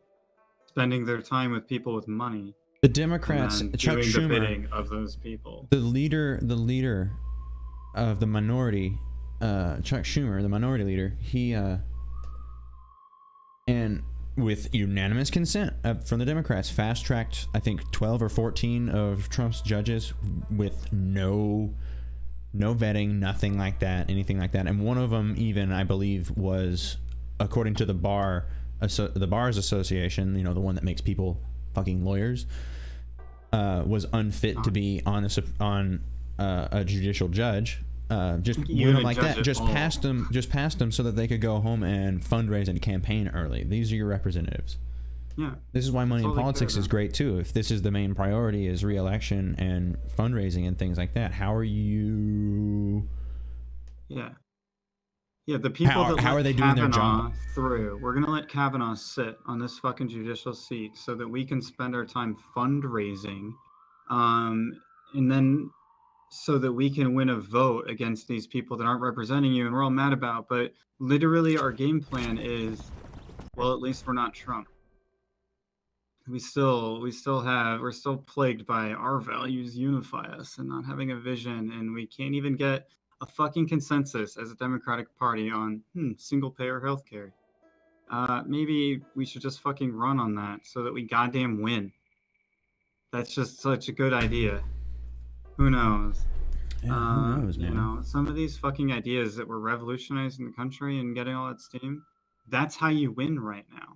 spending their time with people with money. The Democrats, Chuck doing Schumer, the bidding of those people. the leader of the minority, Chuck Schumer, the minority leader, he and with unanimous consent from the Democrats, fast-tracked, I think, 12 or 14 of Trump's judges with no vetting, nothing like that, anything like that. And one of them even, I believe, was, according to the Bars Association, you know, the one that makes people fucking lawyers, was unfit to be on a judicial judge. Just went like that. Just passed them so that they could go home and fundraise and campaign early. These are your representatives. Yeah. This is why money in politics is great too. If this is the main priority, is re-election and fundraising and things like that, how are you? Yeah. Yeah, the people how are they doing their job? We're gonna let Kavanaugh sit on this fucking judicial seat so that we can spend our time fundraising, and then so that we can win a vote against these people that aren't representing you and we're all mad about. But literally, our game plan is, well, at least we're not Trump. We're still plagued by our values unify us and not having a vision, and we can't even get a fucking consensus as a Democratic Party on single payer healthcare. Maybe we should just fucking run on that so that we goddamn win. That's just such a good idea. Who knows? Yeah, who knows, man? You know, some of these fucking ideas that were revolutionizing the country and getting all that steam, that's how you win right now.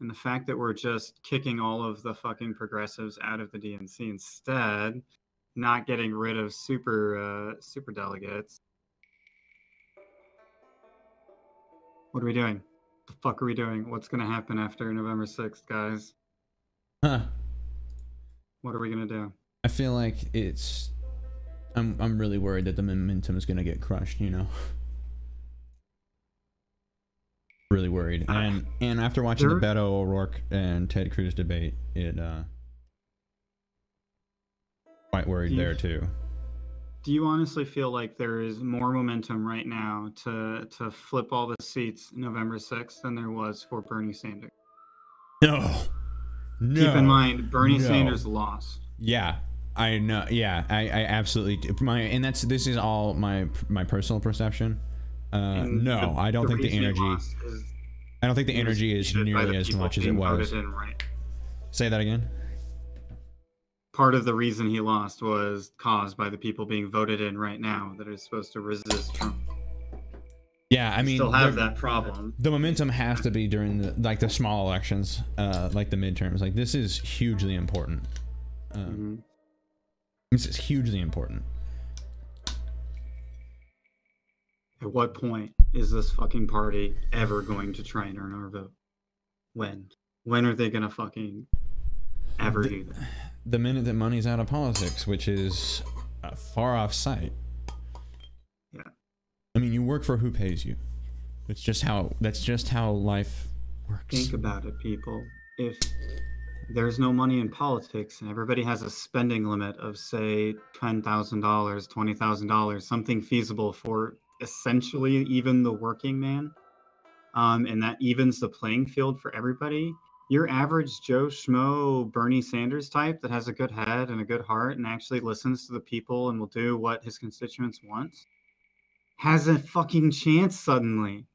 And the fact that we're just kicking all of the fucking progressives out of the DNC instead, not getting rid of super delegates. What are we doing? The fuck are we doing? What's gonna happen after November 6th, guys? Huh. What are we gonna do? I feel like I'm really worried that the momentum is gonna get crushed, you know. Really worried. And after watching the Beto O'Rourke and Ted Cruz debate, it quite worried there too. Do you honestly feel like there is more momentum right now to flip all the seats November 6th than there was for Bernie Sanders? No. Keep in mind, Bernie Sanders lost. Yeah, I know. Yeah, I absolutely. This is all my personal perception. No, I don't think the energy. I don't think the energy is nearly as much as it was. Say that again. Part of the reason he lost was caused by the people being voted in right now that are supposed to resist Trump. Yeah, I mean, still have that problem. The momentum has to be during the small elections, like the midterms. Like, this is hugely important. This is hugely important. At what point is this fucking party ever going to try and earn our vote? When? When are they gonna fucking ever do that? The minute that money's out of politics, which is far off sight. Yeah. I mean, you work for who pays you. That's just how life works. Think about it, people. If there's no money in politics and everybody has a spending limit of say $10,000, $20,000, something feasible for essentially even the working man, and that evens the playing field for everybody. Your average Joe Schmo Bernie Sanders type that has a good head and a good heart and actually listens to the people and will do what his constituents want has a fucking chance suddenly.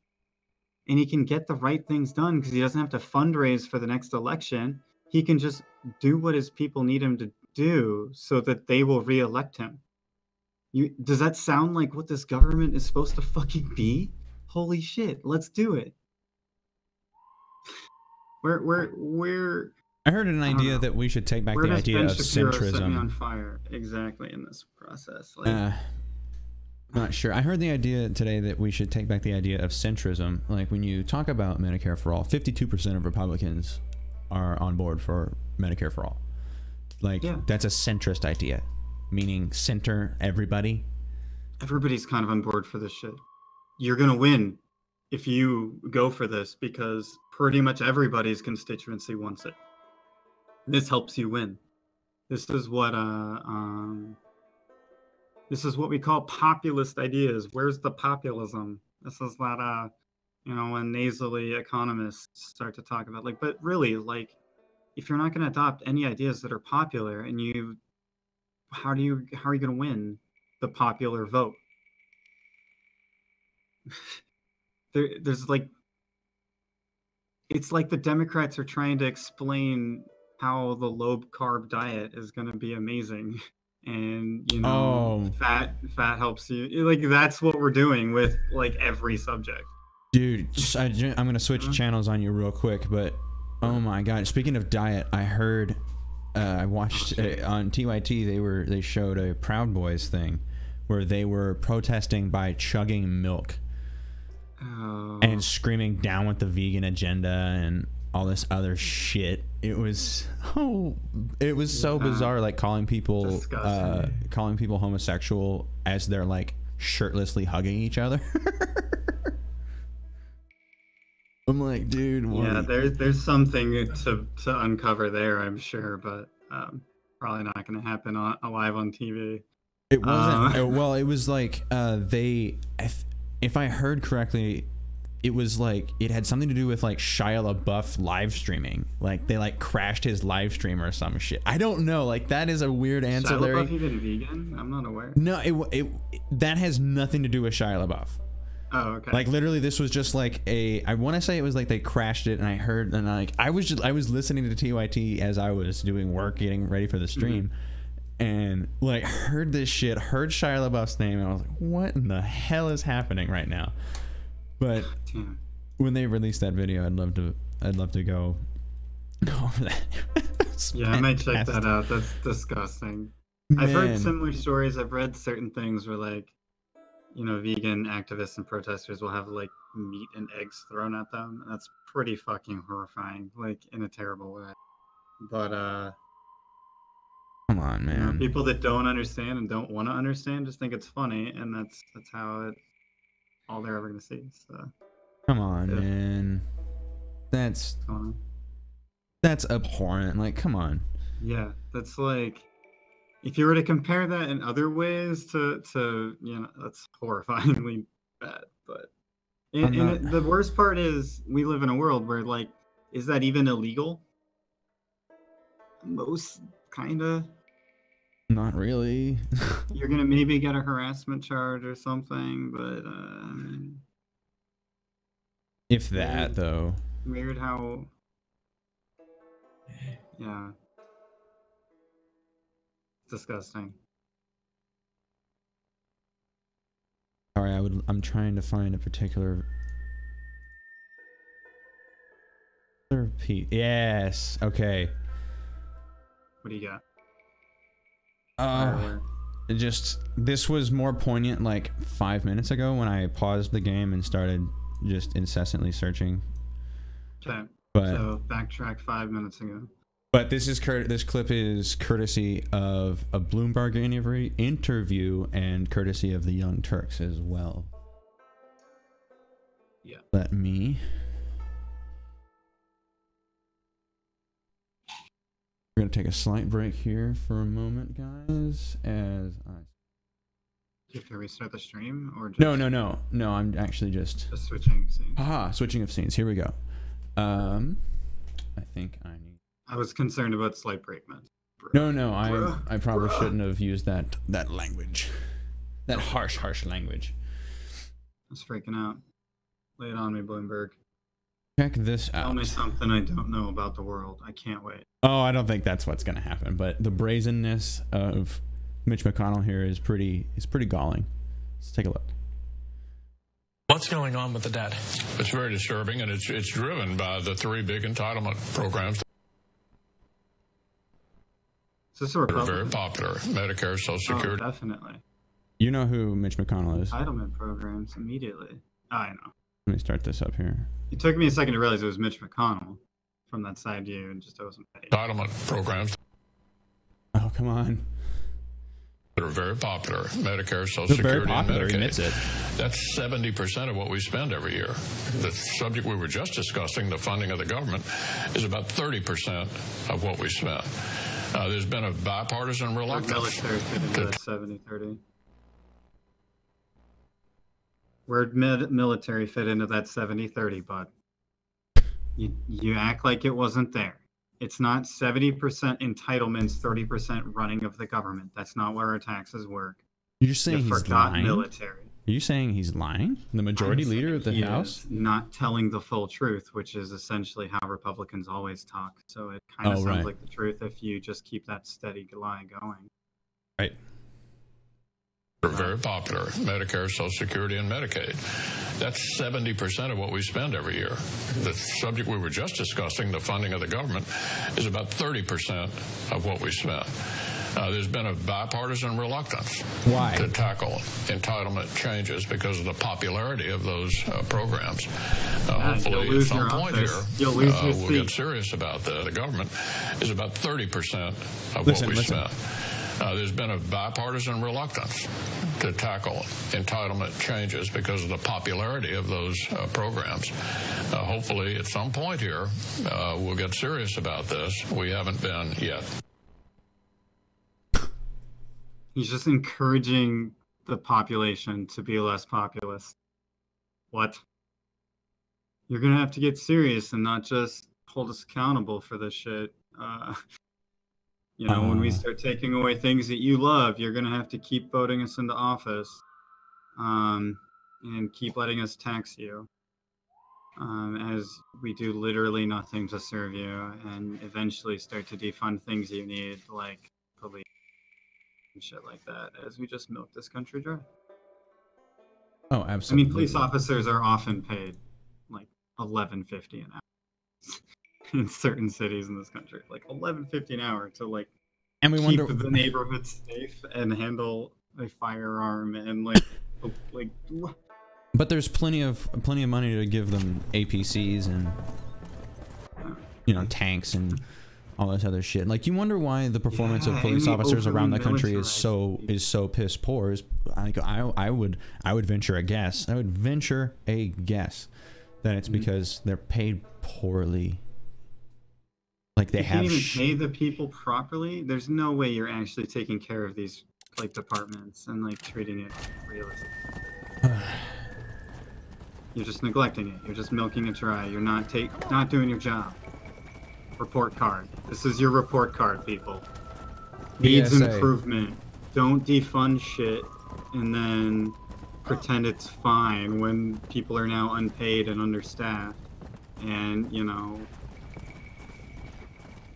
And he can get the right things done because he doesn't have to fundraise for the next election. He can just do what his people need him to do so that they will reelect him. Does that sound like what this government is supposed to fucking be? Holy shit, let's do it. We're I heard an idea that we should take back the idea of centrism. Set me on fire exactly in this process. Like, not sure. I heard the idea today that we should take back the idea of centrism. Like when you talk about Medicare for all, 52% of Republicans are on board for Medicare for all. Like that's a centrist idea, meaning center everybody. Everybody's kind of on board for this shit. You're gonna win if you go for this because pretty much everybody's constituency wants it. This helps you win. This is what we call populist ideas. Where's the populism? This is that when nasally economists start to talk about like, but really, like, if you're not going to adopt any ideas that are popular, and how are you going to win the popular vote? There's like, it's like the Democrats are trying to explain how the low carb diet is going to be amazing. And fat helps you. Like that's what we're doing with like every subject. Dude, I'm gonna switch channels on you real quick, but oh my god! Speaking of diet, I heard, I watched on TYT they showed a Proud Boys thing where they were protesting by chugging milk and screaming down with the vegan agenda and all this other shit. It was so bizarre, like calling people homosexual as they're like shirtlessly hugging each other. I'm like, dude, what? Yeah, there's something to uncover there, I'm sure, but probably not going to happen live on TV. It wasn't. Well, it was like if I heard correctly, it was like it had something to do with like Shia LaBeouf live streaming. Like they like crashed his live stream or some shit. I don't know. Like that is a weird ancillary. Shia LaBeouf even vegan? I'm not aware. No, it that has nothing to do with Shia LaBeouf. Oh, okay. Like literally, this was just like I want to say it was like they crashed it, and I heard, and I was listening to TYT as I was doing work, getting ready for the stream, and like heard this shit, heard Shia LaBeouf's name, and I was like, what in the hell is happening right now? But when they release that video, I'd love to go over that. Yeah, I might check that out. That's disgusting. Man. I've heard similar stories. I've read certain things where like, vegan activists and protesters will have like meat and eggs thrown at them. And that's pretty fucking horrifying, like in a terrible way. But come on, man. People that don't understand and don't want to understand just think it's funny, and that's how all they're ever gonna see. So come on, man. That's abhorrent. Like, come on. Yeah, that's like, if you were to compare that in other ways to that's horrifyingly bad. But the worst part is we live in a world where like, is that even illegal? Most kinda. Not really. You're gonna maybe get a harassment charge or something, but if that weird, though. Weird how. Yeah. Disgusting. Sorry, I'm trying to find a particular. Yes. Okay. What do you got? This was more poignant like 5 minutes ago when I paused the game and started just incessantly searching. Okay. But, so backtrack 5 minutes ago. But this clip is courtesy of a Bloomberg interview and courtesy of the Young Turks as well. Yeah. Let me. take a slight break here for a moment, guys, as I... Do you have to restart the stream, or just... No, I'm actually just switching scenes. Haha, switching of scenes. Here we go. I think I need... I was concerned about slight break, man. No, I probably shouldn't have used that language. That harsh language. I was freaking out. Lay it on me, Bloomberg. Check this out. Tell me something I don't know about the world. I can't wait. Oh, I don't think that's what's going to happen, but the brazenness of Mitch McConnell here is pretty galling. Let's take a look. What's going on with the debt? It's very disturbing, and it's driven by the 3 big entitlement programs. Is this a Republican? Very popular. Medicare, Social Security. Oh, definitely. You know who Mitch McConnell is? Entitlement programs immediately. Oh, I know. Let me start this up here. It took me a second to realize it was Mitch McConnell from that side view, and just I wasn't paid. Entitlement programs. Oh, come on. That are very popular. Medicare, Social Security, and Medicaid. That's 70% of what we spend every year. The subject we were just discussing, the funding of the government, is about 30% of what we spend. There's been a bipartisan reluctance. Military fit into that 70-30. Where'd military fit into that 70-30, bud? You act like it wasn't there. It's not 70% entitlements, 30% running of the government. That's not where our taxes work. You're saying he's lying? Military. Are you saying he's lying? The majority leader of the House? Not telling the full truth, which is essentially how Republicans always talk. So it kind of sounds like the truth if you just keep that steady lie going. Right. They're very popular. Medicare, Social Security, and Medicaid. That's 70% of what we spend every year. The subject we were just discussing, the funding of the government, is about 30% of what we spend. There's been a bipartisan reluctance to tackle entitlement changes because of the popularity of those programs. Hopefully, at some point here, we'll get serious about that. The government is about 30% of what we spend. There's been a bipartisan reluctance to tackle entitlement changes because of the popularity of those programs. Hopefully, at some point here, we'll get serious about this. We haven't been yet. He's just encouraging the population to be less populist. What? You're going to have to get serious and not just hold us accountable for this shit. When we start taking away things that you love, you're going to have to keep voting us into office and keep letting us tax you as we do literally nothing to serve you, and eventually start to defund things you need, like police and shit like that, as we just milk this country dry. Oh, absolutely. I mean, police officers are often paid like $11.50 an hour. In certain cities in this country, like $11.50 an hour to and we keep wonder the neighborhood safe and handle a firearm and But there's plenty of money to give them APCs and tanks and all this other shit. Like, you wonder why the performance of police officers around the country is so piss poor. Is I would venture a guess. I would venture a guess that it's because they're paid poorly. Like they can't even pay the people properly. There's no way you're actually taking care of these departments and treating it realistically. You're just neglecting it. You're just milking it dry. You're not doing your job. Report card. This is your report card, people. Needs improvement. Don't defund shit and then pretend it's fine when people are now unpaid and understaffed. And,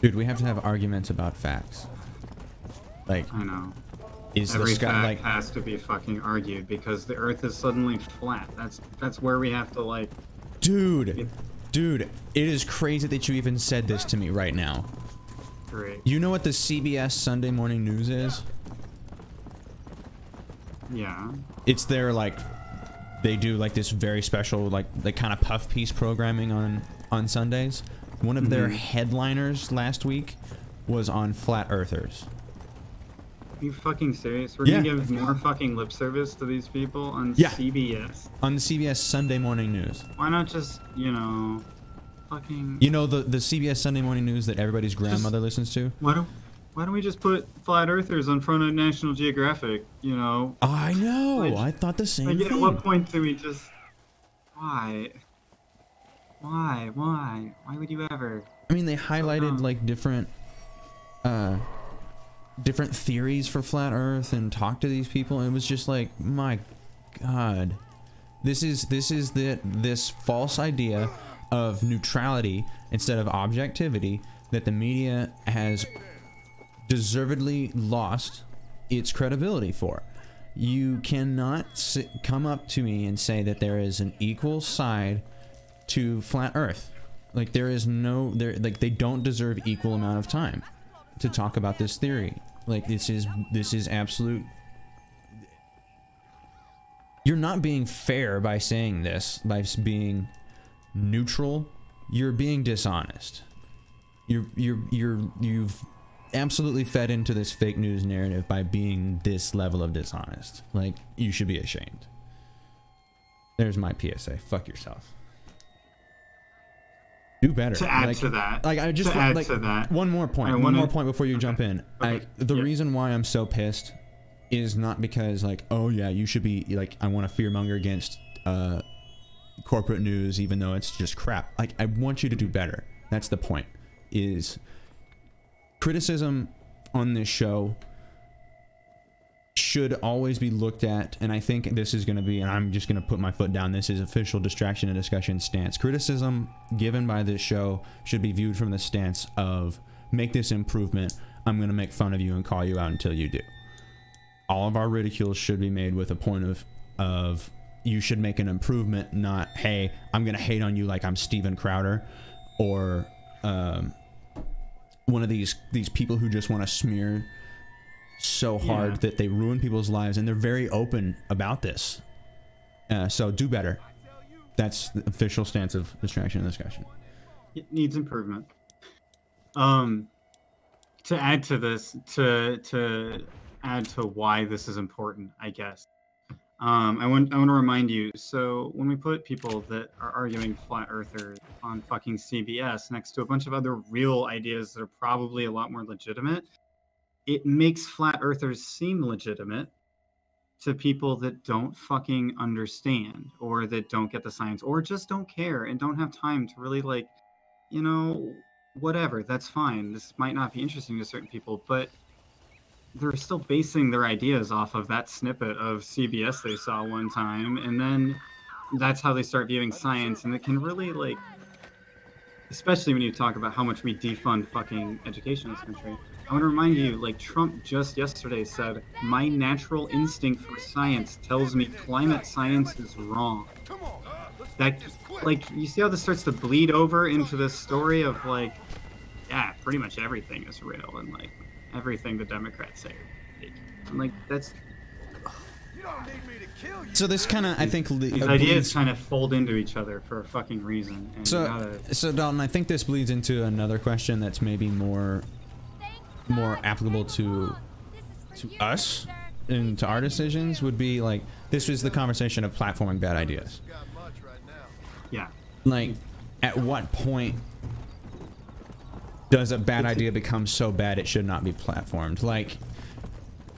Dude, we have to have arguments about facts. I know. Is every the sky fact has to be fucking argued because the Earth is suddenly flat. That's where we have to Dude, it is crazy that you even said this to me right now. Great. You know what the CBS Sunday Morning News is? Yeah. It's their they do this very special kind of puff piece programming on Sundays. One of their headliners last week was on flat earthers. Are you fucking serious? We're gonna give more fucking lip service to these people on CBS? On the CBS Sunday Morning News. Why not just, fucking... You know the CBS Sunday Morning News that everybody's grandmother listens to? Why don't we just put flat earthers on front of National Geographic, you know? I know. I thought the same thing. At what point do we just... Why? Why would you ever? I mean, they highlighted like different theories for flat Earth and talked to these people, and it was just like, my God, this is this false idea of neutrality instead of objectivity that the media has deservedly lost its credibility for. You cannot come up to me and say that there is an equal side to flat Earth. Like there is no, like they don't deserve equal amount of time to talk about this theory. Like this is absolute. You're not being fair by saying this, by being neutral. You're being dishonest. You've absolutely fed into this fake news narrative by being this level of dishonest. Like you should be ashamed. There's my PSA. Fuck yourself. Do better. To add to that. Like I just to add like to that. one more point. One more point before you jump in. Okay. The reason why I'm so pissed is not because like, oh yeah, you should be like, I want to fearmonger against corporate news even though it's just crap. Like I want you to do better. That's the point. Is criticism on this show should always be looked at, and I think this is going to be, and I'm just going to put my foot down, this is official distraction and discussion stance. Criticism given by this show should be viewed from the stance of, make this improvement, I'm going to make fun of you and call you out until you do. All of our ridicules should be made with a point of you should make an improvement, not, hey, I'm going to hate on you like I'm Steven Crowder, or one of these people who just want to smear so hard that they ruin people's lives, and they're very open about this. So do better. That's the official stance of distraction and discussion. It needs improvement. To add to this, to add to why this is important, I guess. I want to remind you. So when we put people that are arguing flat earthers on fucking CBS next to a bunch of other real ideas that are probably a lot more legitimate, it makes flat earthers seem legitimate to people that don't fucking understand, or that don't get the science, or just don't care and don't have time to really, like, you know, whatever. That's fine. This might not be interesting to certain people, but they're still basing their ideas off of that snippet of CBS they saw one time, and then that's how they start viewing science, and it can really, like, especially when you talk about how much we defund fucking education in this country. I want to remind you, like, Trump just yesterday said, my natural instinct for science tells me climate science is wrong. That, like, you see how this starts to bleed over into this story of, like, yeah, pretty much everything is real, and, like, everything the Democrats say. And, like, that's... So this kind of, I think... These ideas kind of fold into each other for a fucking reason. And so Dalton, I think this bleeds into another question that's maybe more applicable to us and to our decisions, would be like, this was the conversation of platforming bad ideas. Yeah. Like, at what point does a bad idea become so bad it should not be platformed? Like,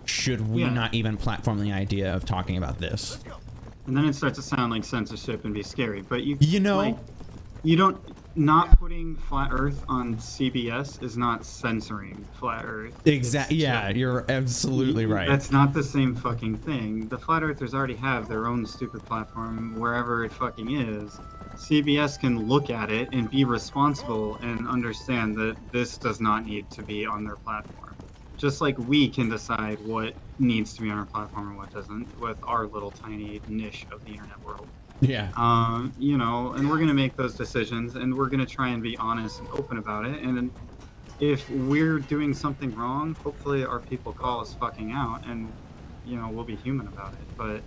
should we not even platform the idea of talking about this? And then it starts to sound like censorship and be scary, but you know, like, you don't, not putting flat earth on CBS is not censoring flat earth. Exactly. Yeah, you're absolutely right. That's not the same fucking thing. The flat earthers already have their own stupid platform wherever it fucking is. CBS can look at it and be responsible and understand that this does not need to be on their platform. Just like we can decide what needs to be on our platform and what doesn't with our little tiny niche of the internet world. Yeah. You know, and we're going to make those decisions, and we're going to try and be honest and open about it. And if we're doing something wrong, hopefully our people call us fucking out, and, you know, we'll be human about it. But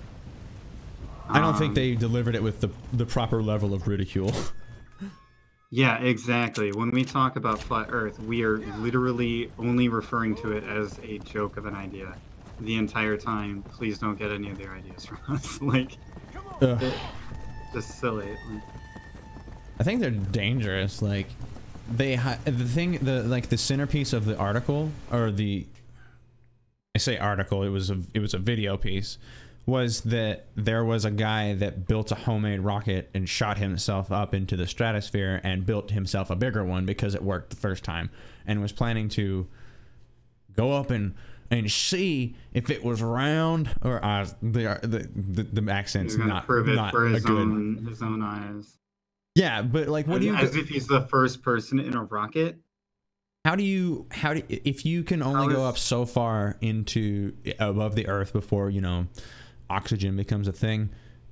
I don't think they delivered it with the proper level of ridicule. Yeah, exactly. When we talk about flat earth, we are literally only referring to it as a joke of an idea the entire time. Please don't get any of their ideas from us. Like, just silly. I think they're dangerous. Like, the centerpiece of the article, or I say article, it was a video piece, was that there was a guy that built a homemade rocket and shot himself up into the stratosphere and built himself a bigger one because it worked the first time, and was planning to go up and see if it was round, or the accent's not prove it not for his a good own eyes. Yeah, but like, what do you, as if he's the first person in a rocket? how do you if you can only go up so far into above the earth before, you know, oxygen becomes a thing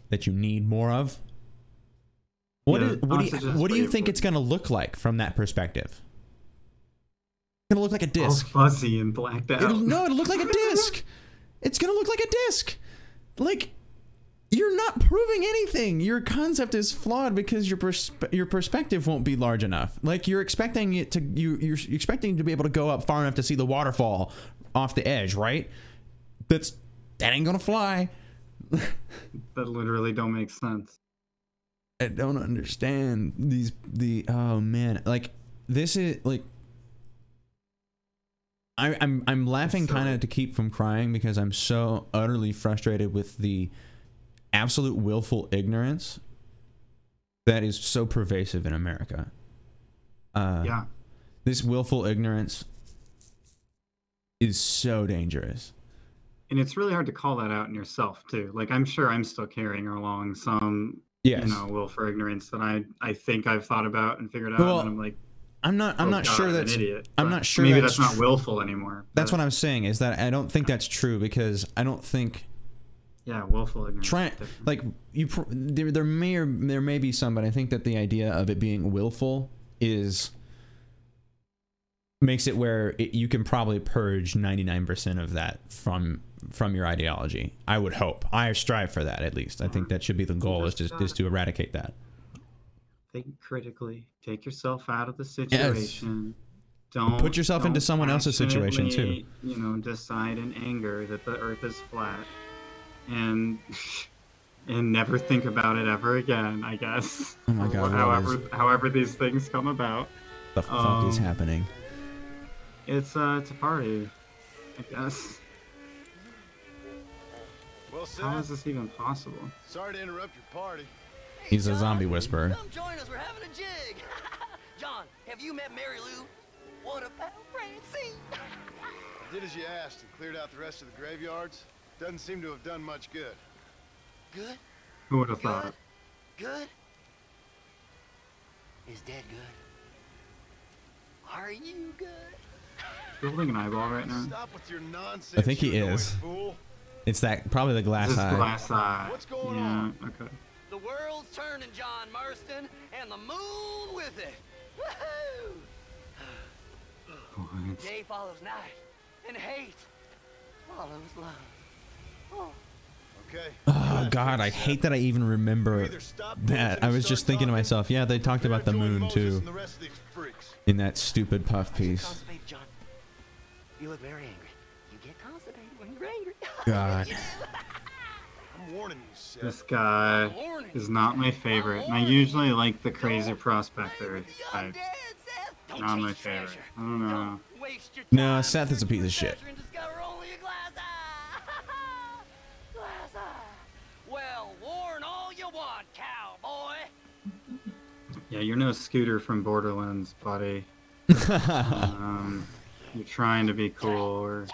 that you need more of? What do you think it's going to look like from that perspective? It's going to look like a disc. All fuzzy and blacked out. It'll look like a disc. It's going to look like a disc. Like, you're not proving anything. Your concept is flawed because your perspective won't be large enough. Like, you're expecting it to you're expecting to be able to go up far enough to see the waterfall off the edge, right? That ain't gonna fly. That literally don't make sense. I don't understand oh man, like, this is like, I'm laughing kind of to keep from crying because I'm so utterly frustrated with the absolute willful ignorance that is so pervasive in America. Yeah. This willful ignorance is so dangerous. And it's really hard to call that out in yourself too. Like, I'm sure I'm still carrying along some, yes, you know, willful ignorance that I think I've thought about and figured out, well, and I'm like, I'm not sure that's an idiot. I'm not sure maybe that's not willful anymore. That's what I'm saying, is that I don't think that's true, because I don't think, yeah, willful ignorance. Like, there may be some, but I think that the idea of it being willful makes it where you can probably purge 99% of that from your ideology. I would hope. I strive for that, at least. I think that should be the goal, is to eradicate that. Think critically. Take yourself out of the situation. Yes. Don't put yourself into someone else's situation too. You know, decide in anger that the Earth is flat, and never think about it ever again, I guess. Oh my God! However these things come about. The fuck is happening? It's a party, I guess. Well, how is this even possible? Sorry to interrupt your party. He's a zombie whisperer. Come join us. We're having a jig. John, have you met Mary Lou? What about Francine? I did as you asked and cleared out the rest of the graveyards. Doesn't seem to have done much good. Good? Who would have thought? Good? Is Dad good? Are you good? Building an eyeball right now. Stop with your nonsense. I think he is. Fool. It's probably the glass eye. Glass eye. What's going on? Okay. The world's turning, John Marston, and the moon with it. Woohoo! Day follows night, and hate follows love. Oh. Okay. Oh God, I hate that I even remember that. I was just thinking to myself, yeah, they talked about the moon too in that stupid puff piece. John, you look very angry. You get constipated when you're angry. God. I'm warning you, Seth. This guy is not my favorite. And I usually like the crazy prospector types. Not my favorite. I don't know. No, Seth is a piece of shit. Well, warn all you want, cowboy. Yeah, you're no Scooter from Borderlands, buddy. You're trying to be cool, or...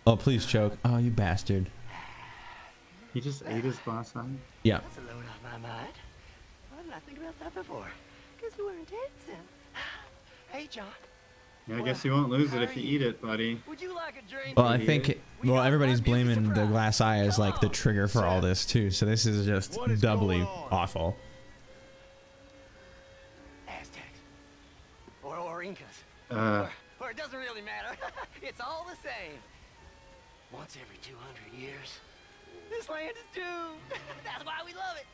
Oh, please choke. Oh, you bastard. He just ate his glass eye? Yeah. That's a load off my mind. Why didn't I think about that before? Because we weren't dancing. Hey, John. Yeah, I guess you won't lose it if you eat it, buddy. Would you like a drink? Well, I think, everybody's blaming the glass eye as like the trigger for all this too, so this is just doubly awful. Aztecs. Or Incas. Or it doesn't really matter. It's all the same. Once every 200 years, this land is doomed. That's why we love it.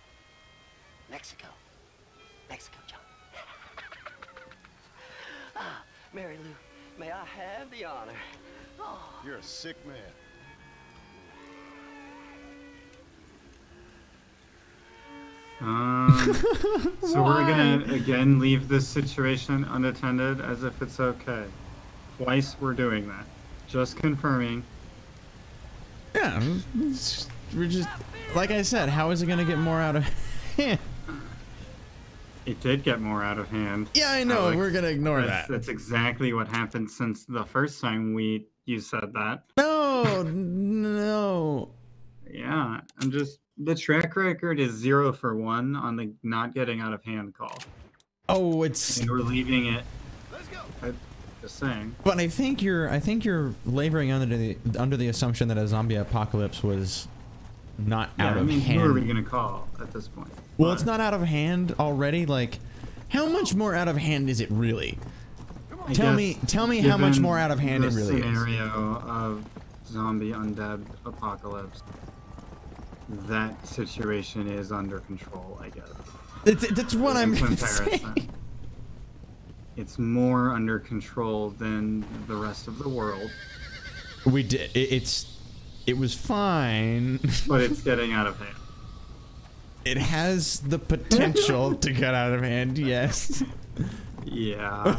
Mexico. Mexico, John. Mary Lou, may I have the honor? Oh. You're a sick man. So we're gonna again leave this situation unattended as if it's okay. Twice we're doing that. Just confirming. Yeah, we're just like I said. How is it gonna get more out of hand? It did get more out of hand. Yeah, I know. Alex. We're gonna ignore that. That's exactly what happened since the first time you said that. No, no. Yeah, the track record is 0 for 1 on the not getting out of hand call. Oh, it's. And we're leaving it. Let's go. Just saying. But I think you're laboring under the assumption that a zombie apocalypse was not out of hand. Who are we gonna call at this point? Well, it's not out of hand already. Like, how much more out of hand is it really? Tell me how much more out of hand it really is. Scenario of zombie undead apocalypse. That situation is under control, I guess. That's what I'm saying. It's more under control than the rest of the world. We did. It was fine. But it's getting out of hand. It has the potential to get out of hand, yes. Yeah.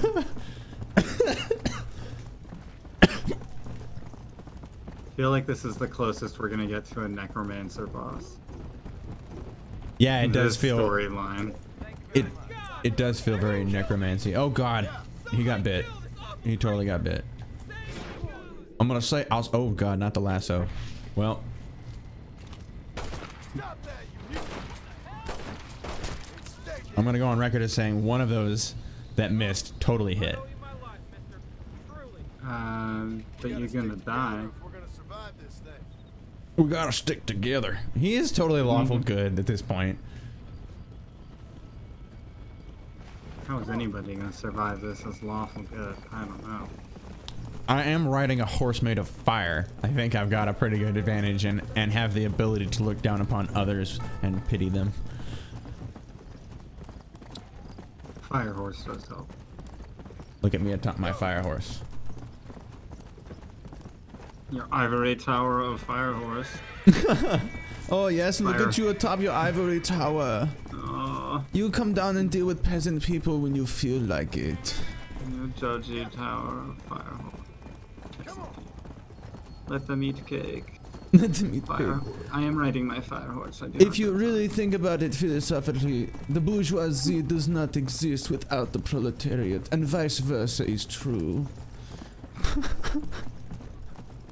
I feel like this is the closest we're gonna get to a necromancer boss. Yeah, it does feel storyline. It does feel very necromancy. Oh god, he got bit. He totally got bit. I'm gonna say oh god, not the lasso. Well. I'm gonna go on record as saying one of those that missed totally hit. But you're gonna die. We gotta stick together. He is totally lawful good at this point. How is anybody gonna survive this as lawful good? I don't know. I am riding a horse made of fire. I think I've got a pretty good advantage and have the ability to look down upon others and pity them. Fire horse does help. Look at me atop my fire horse. Your ivory tower of fire horse. Oh yes, look at you atop your ivory tower. You come down and deal with peasant people when you feel like it. Your judgy tower of fire horse. Let them eat cake. Let them eat cake. I am riding my fire horse. If you really think about it philosophically, the bourgeoisie does not exist without the proletariat, and vice versa is true.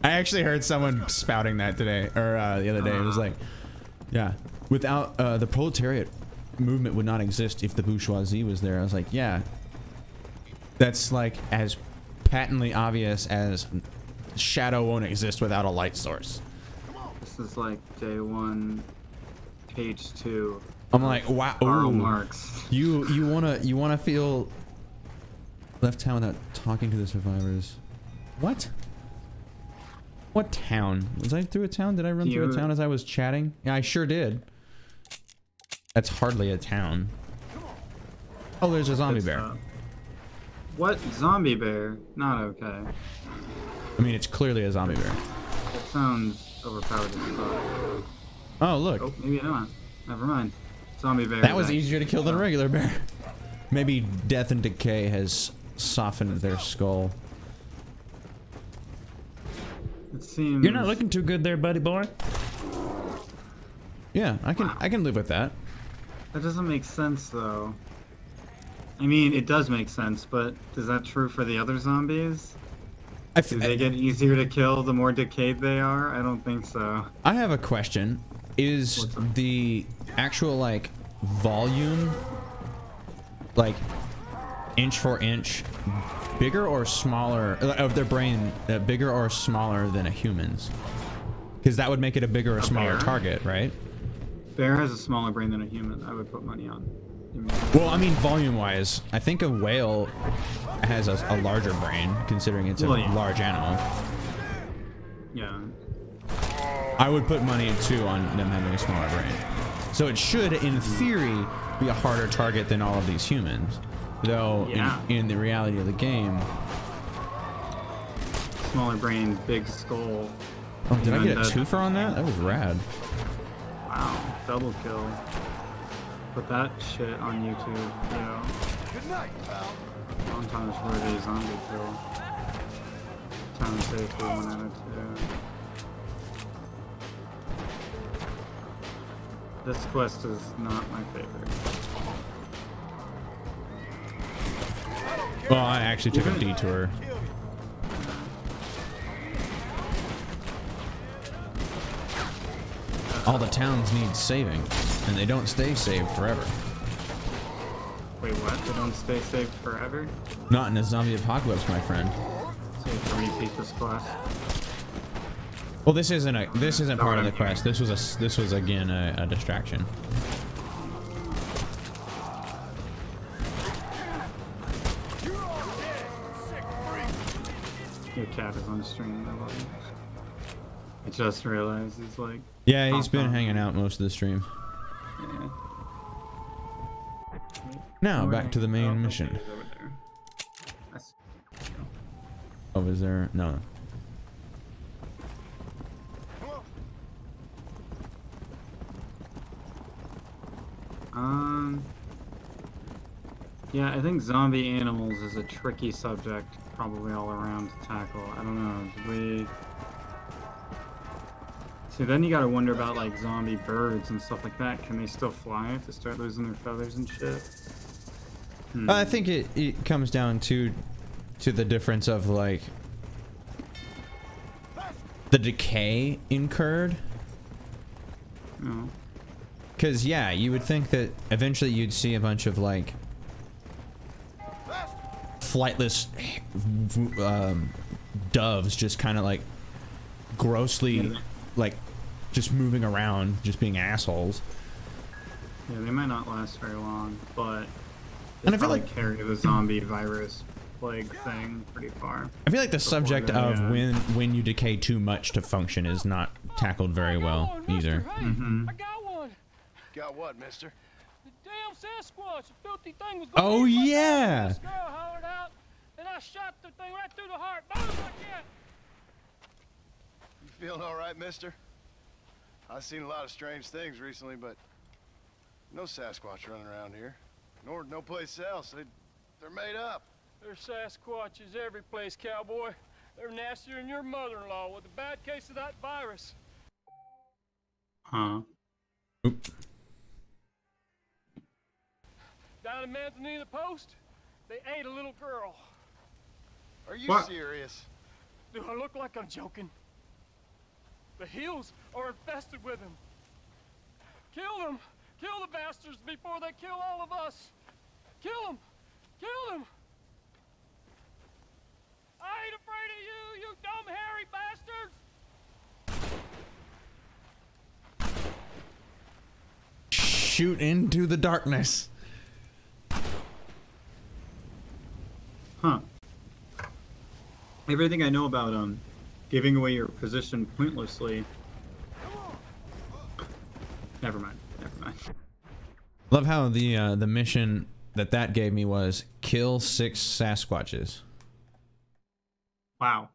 I actually heard someone spouting that today, or the other day. It was like, yeah, without the proletariat movement would not exist if the bourgeoisie was there. I was like, yeah, that's like as patently obvious as shadow won't exist without a light source. This is like day 1, page 2. I'm like, wow. Karl Marx. You wanna feel left town without talking to the survivors? What? What town? Was I through a town? Did I run through a town as I was chatting? Yeah, I sure did. That's hardly a town. Oh, there's a zombie bear. What? Zombie bear? Not okay. I mean, it's clearly a zombie bear. That sounds overpowered as fuck. Oh, look. Oh, maybe not. Never mind. Zombie bear. That was easier to kill than a regular bear. Maybe death and decay has softened their skull. It seems... You're not looking too good there, buddy boy. Yeah, I can live with that. That doesn't make sense, though. I mean, it does make sense, but is that true for the other zombies? Do they get easier to kill the more decayed they are? I don't think so. I have a question. Is the actual, like, volume, like, inch for inch, bigger or smaller, of their brain, bigger or smaller than a human's? Because that would make it a bigger or smaller target, right? Bear has a smaller brain than a human. I would put money on. Well, I mean, volume-wise, I think a whale has a larger brain, considering it's a large animal. Yeah. I would put money, too, on them having a smaller brain. So it should, in theory, be a harder target than all of these humans. Though, in the reality of the game... Smaller brain, big skull. Oh, did I get a twofer on that? That was rad. Wow, double kill. put that shit on YouTube, yo. Good night, pal. Montage worthy zombie kill. Town safely 1 out of 2. This quest is not my favorite. Well, I actually took a detour. All the towns need saving, and they don't stay saved forever. Wait, what? They don't stay saved forever? Not in a zombie apocalypse, my friend. So you have to repeat this quest. Well, this isn't part of the quest. This was again a distraction. Your cat is on stream. I just realized he's like. Yeah, he's been hanging out most of the stream. Yeah. Now back to the main mission. Oh, is there? No. Yeah, I think zombie animals is a tricky subject, probably all around to tackle. I don't know. Did we? See, then you gotta wonder about like zombie birds and stuff like that. Can they still fly to start losing their feathers and shit? I think it comes down to the difference of like the decay incurred. Oh. Because yeah, you would think that eventually you'd see a bunch of like flightless doves just kind of like grossly like just moving around, just being assholes. Yeah, they might not last very long, but and I feel like carry the zombie virus plague thing pretty far. I feel like the subject of when you decay too much to function is not tackled very well either. Hey, I got one. Got what, mister? The damn Sasquatch, the filthy thing was. Oh yeah. This girl hollered out, and I shot the thing right through the heart. Boom, like that. You feeling all right, mister? I've seen a lot of strange things recently, but no Sasquatch running around here. Nor no place else. They're made up. There's Sasquatches every place, cowboy. They're nastier than your mother-in-law with a bad case of that virus. Huh. Oop. Down in Manzanita Post, they ate a little girl. Are you What? serious? Do I look like I'm joking? The hills are infested with them. Kill them! Kill the bastards before they kill all of us! Kill them! Kill them! I ain't afraid of you, you dumb hairy bastards! Shoot into the darkness. Huh. Everything I know about giving away your position pointlessly. Never mind. Never mind. Love how the mission that gave me was kill 6 Sasquatches. Wow.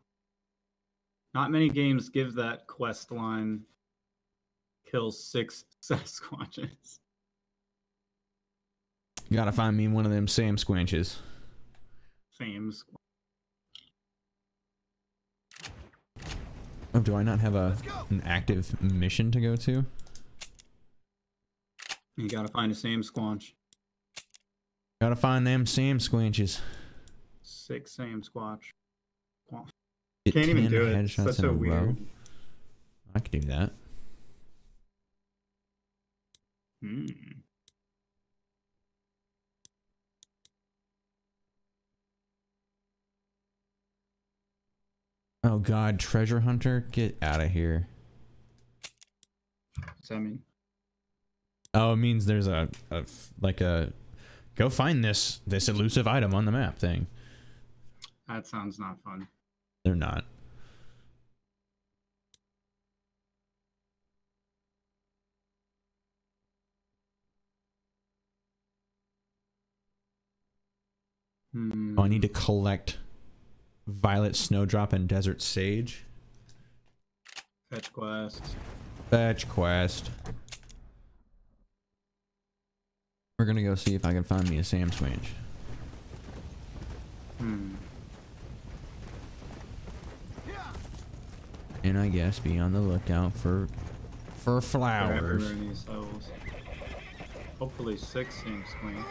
Not many games give that quest line. Kill 6 Sasquatches. You gotta find me one of them Sam Squanches. Same. Oh, do I not have an active mission to go to? You gotta find a Sam Squanch. Gotta find them Sam Squanches. 6 Sam Squatch. Get Can't even 10 do it. headshots Such in a a row. weird. I could do that. Oh god, treasure hunter, get out of here. What's that mean? Oh, it means there's a go find this elusive item on the map thing. That sounds not fun. They're not. Oh, I need to collect violet snowdrop and desert sage. Fetch quest. Fetch quest. We're gonna go see if I can find me a Sam Squanch. And I guess be on the lookout for flowers. Everywhere in these levels. Hopefully 6 Sam Squanch.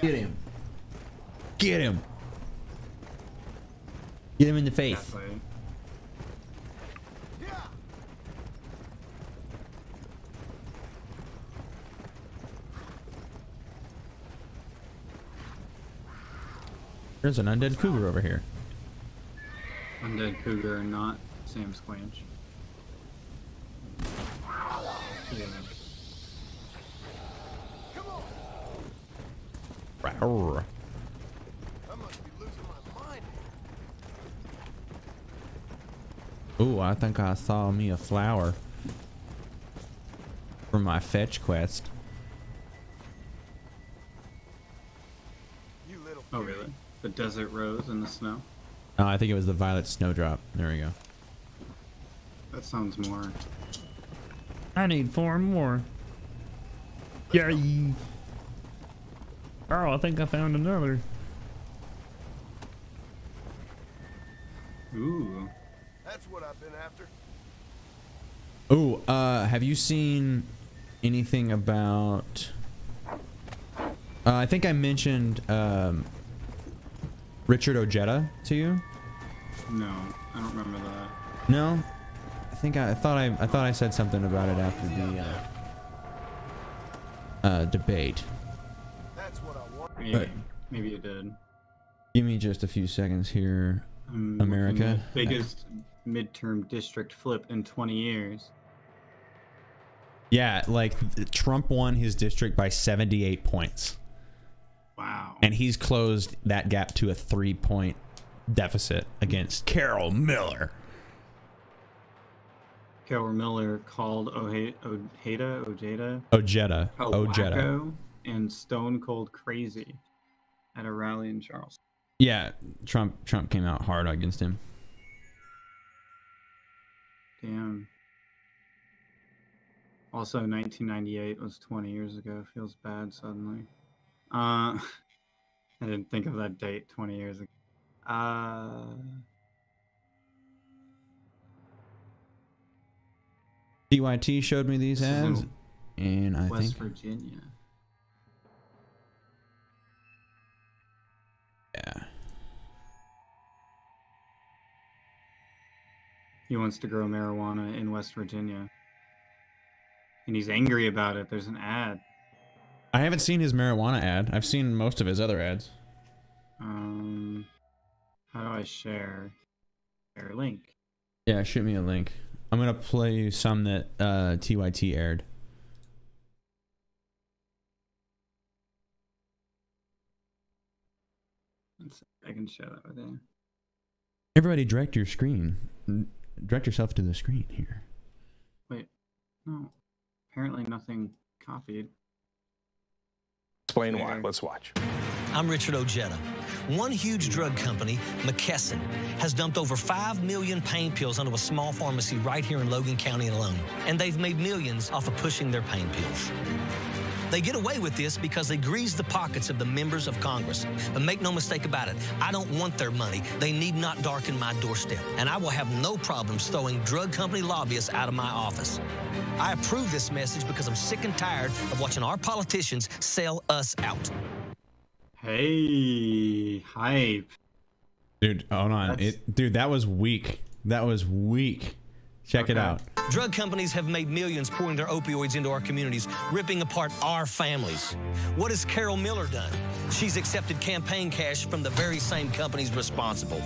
Get him. Get him. Get him in the face. Halfway. There's an undead cougar over here. Undead cougar, not Sam Squanch. Yeah. Rawr. I must be losing my mind. Ooh, I think I saw me a flower for my fetch quest. You little Oh really? The desert rose in the snow? Oh, I think it was the violet snowdrop. There we go. That sounds more. I need 4 more. Yay. Oh, I think I found another. Ooh. That's what I've been after. Ooh, have you seen anything about... I think I mentioned Richard Ojeda to you? No, I don't remember that. No? I thought I said something about it after the debate. That's what I want. Maybe you did. Give me just a few seconds here. America. Biggest midterm district flip in 20 years. Yeah, like Trump won his district by 78 points. Wow. And he's closed that gap to a 3-point deficit against Carol Miller. Carol Miller called Ojeda Ojeda and Stone Cold Crazy at a rally in Charleston. Yeah, Trump came out hard against him. Damn. Also, 1998 was 20 years ago. Feels bad suddenly. I didn't think of that date 20 years ago. TYT showed me these ads, and I West think Virginia. Yeah. He wants to grow marijuana in West Virginia. And he's angry about it. There's an ad. I haven't seen his marijuana ad. I've seen most of his other ads. How do I share? Share link. Yeah, shoot me a link. I'm gonna play you some that TYT aired. I can share that with you. Everybody direct your screen. Direct yourself to the screen here. Wait. No. Apparently nothing copied. Explain why. Let's watch. I'm Richard Ojeda. One huge drug company, McKesson, has dumped over 5 million pain pills onto a small pharmacy right here in Logan County alone. And they've made millions off of pushing their pain pills. They get away with this because they grease the pockets of the members of Congress. But make no mistake about it, I don't want their money. They need not darken my doorstep. And I will have no problems throwing drug company lobbyists out of my office. I approve this message because I'm sick and tired of watching our politicians sell us out. Hey, hype. Dude, hold on. Dude, that was weak. That was weak. Check it out. Drug companies have made millions pouring their opioids into our communities, ripping apart our families. What has Carol Miller done? She's accepted campaign cash from the very same companies responsible.